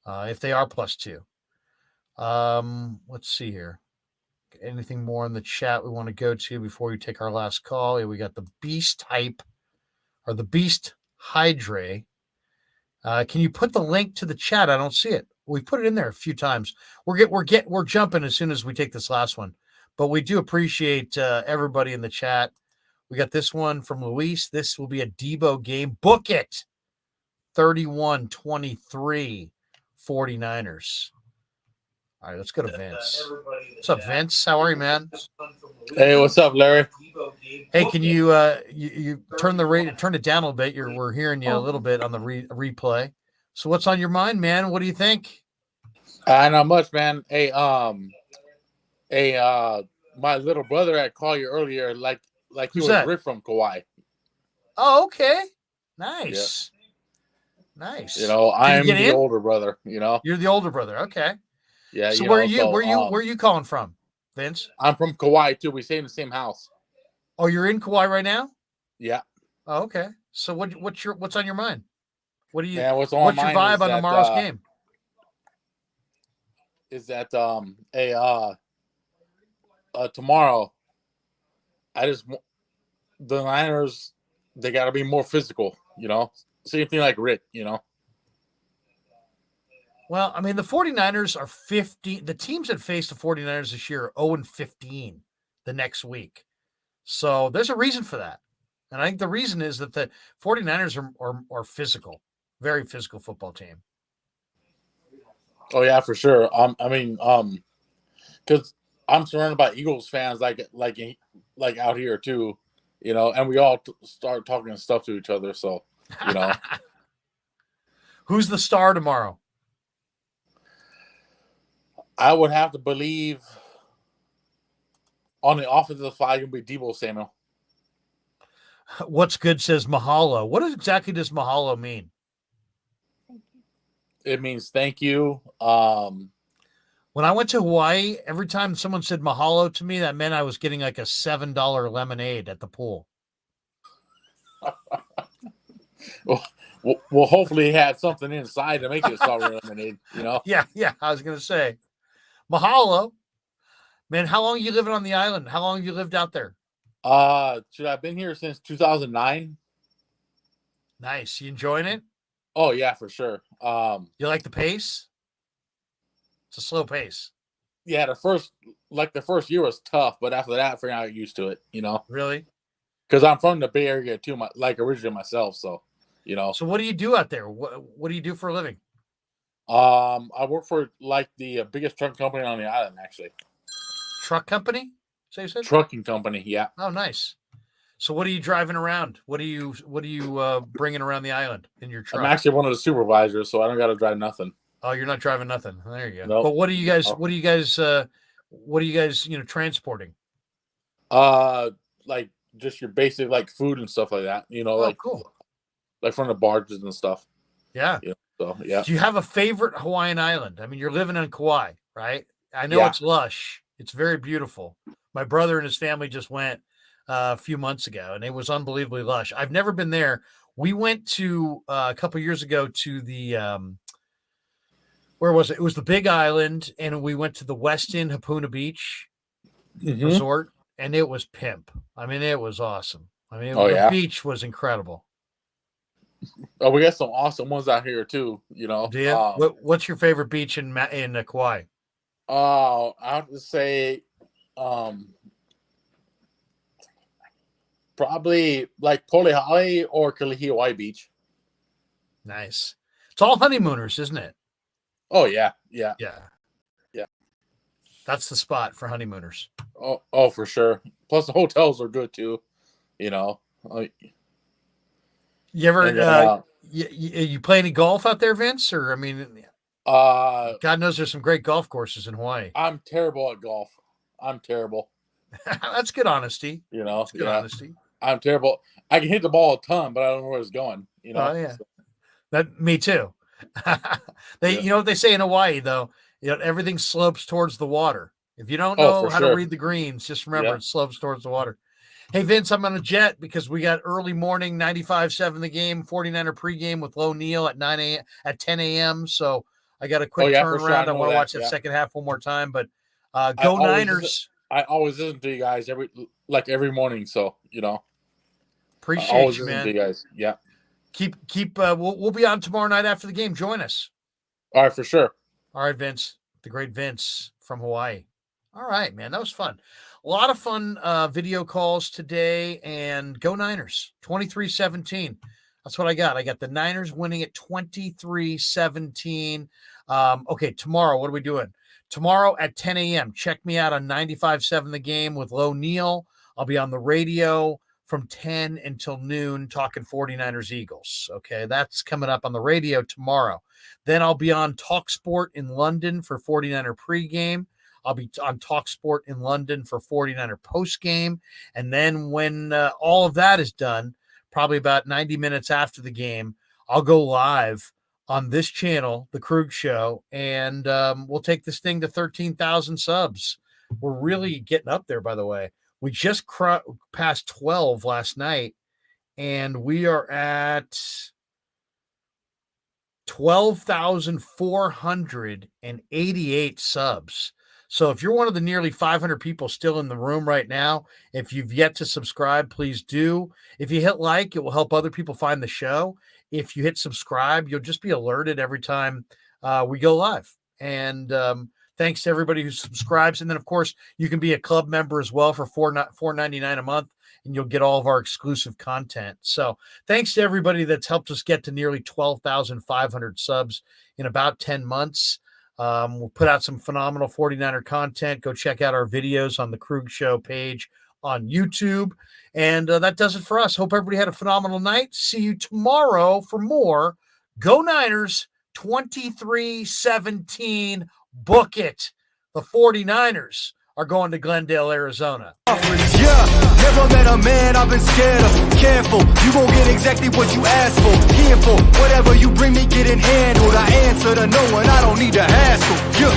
if they are +2. Let's see here. Anything more in the chat we want to go to before we take our last call? Yeah, we got the Beast Hype or the Beast Hydre. Can you put the link to the chat? I don't see it. We put it in there a few times. We're jumping as soon as we take this last one, but we do appreciate everybody in the chat. We got this one from Luis. This will be a Debo game. Book it. 31-23 49ers. All right, let's go to Vince. What's up, Vince? How are you, man? Hey, what's up, Larry? Hey, can you you turn it down a little bit? We're hearing you a little bit on the replay. So what's on your mind, man? What do you think? Not much, man. Hey, my little brother had called you earlier, like he was ripped from Kauai. Oh, okay. Nice. Yeah. Nice. You know, I'm the older brother, you know. You're the older brother. Okay. Yeah. So where are you calling from, Vince? I'm from Kauai too. We stay in the same house. Oh, you're in Kauai right now? Yeah. Oh, okay. So what's on your mind? What's your vibe on tomorrow's game? Is that tomorrow? The Niners, they got to be more physical, you know. Same thing like Rick, you know. Well, I mean, the 49ers are 50. The teams that face the 49ers this year are 0-15 the next week. So there's a reason for that. And I think the reason is that the 49ers are physical, very physical football team. Oh, yeah, for sure. Because I'm surrounded by Eagles fans like out here too, you know, and we all start talking stuff to each other. So, you know. Who's the star tomorrow? I would have to believe on the offensive side, it'll be Deebo Samuel. What's good says mahalo. What exactly does mahalo mean? It means thank you. When I went to Hawaii, every time someone said mahalo to me, that meant I was getting like a $7 lemonade at the pool. Well, hopefully he had something inside to make it a sour lemonade, you know? Yeah. I was going to say. Mahalo. Man, how long are you living on the island? How long have you lived out there? I've been here since 2009. Nice. You enjoying it? Oh, yeah, for sure. You like the pace? It's a slow pace. Yeah, the first year was tough, but after that, I figured I got used to it, you know? Really? Because I'm from the Bay Area too, originally myself, so, you know. So what do you do out there? What do you do for a living? I work for the biggest truck company on the island, actually. Truck company? So you said? Trucking company, yeah. Oh, nice. So what are you driving around? What are you bringing around the island in your truck? I'm actually one of the supervisors, so I don't got to drive nothing. Oh, you're not driving nothing. There you go. Nope. But what are you guys transporting? Like just your basic food and stuff like that. You know, cool. Like from the barges and stuff. Yeah. So yeah. Do you have a favorite Hawaiian island? I mean, you're living in Kauai, right? I know it's lush. It's very beautiful. My brother and his family just went a few months ago, and it was unbelievably lush. I've never been there. We went to a couple years ago to the where was it? It was the Big Island, and we went to the Westin Hapuna Beach resort, and it was pimp. I mean, it was awesome. I mean, the beach was incredible. Oh, we got some awesome ones out here too. You know. Do you? What's your favorite beach in Kauai? I have to say, probably like Polihali or Kalihiwai Beach. Nice. It's all honeymooners, isn't it? Oh yeah. That's the spot for honeymooners. Oh, for sure. Plus the hotels are good too. You know. You ever you play any golf out there, Vince? Or I mean, God knows there's some great golf courses in Hawaii. I'm terrible at golf. I'm terrible. That's good honesty. You know, that's good honesty. I'm terrible. I can hit the ball a ton, but I don't know where it's going. You know. Oh yeah. That me too. You know what they say in Hawaii though. You know, everything slopes towards the water. If you don't know how to read the greens, just remember it slopes towards the water. Hey, Vince, I'm on a jet because we got early morning 95-7 the game, 49er pregame with Low Neal at 10 a.m. So I got a quick turnaround. I want to watch that second half one more time. But go Niners. I always listen to you guys every morning. So, you know. Appreciate you, man. To you guys. Yeah. Keep we'll be on tomorrow night after the game. Join us. All right, for sure. All right, Vince, the great Vince from Hawaii. All right, man, that was fun. A lot of fun video calls today, and go Niners, 23-17. That's what I got. I got the Niners winning at 23-17. Okay, tomorrow, what are we doing? Tomorrow at 10 a.m., check me out on 95.7 The Game with Low Neal. I'll be on the radio from 10 until noon talking 49ers Eagles. Okay, that's coming up on the radio tomorrow. Then I'll be on TalkSport in London for 49er pregame. I'll be on TalkSport in London for 49er postgame. And then when all of that is done, probably about 90 minutes after the game, I'll go live on this channel, The Krueg Show, and we'll take this thing to 13,000 subs. We're really getting up there, by the way. We just passed 12 last night, and we are at 12,488 subs. So if you're one of the nearly 500 people still in the room right now, if you've yet to subscribe, please do. If you hit like, it will help other people find the show. If you hit subscribe, you'll just be alerted every time we go live. And thanks to everybody who subscribes. And then, of course, you can be a club member as well for $4.99 a month, and you'll get all of our exclusive content. So thanks to everybody that's helped us get to nearly 12,500 subs in about 10 months. We'll put out some phenomenal 49er content. Go check out our videos on the Krueg Show page on YouTube. And that does it for us. Hope everybody had a phenomenal night. See you tomorrow for more. Go Niners, 23-17. Book it. The 49ers are going to Glendale, Arizona. Yeah, never met a man I've been scared of. Careful, you gon' get exactly what you asked for. Careful, whatever you bring me getting handled. I answer to no one, I don't need to hassle. Yeah.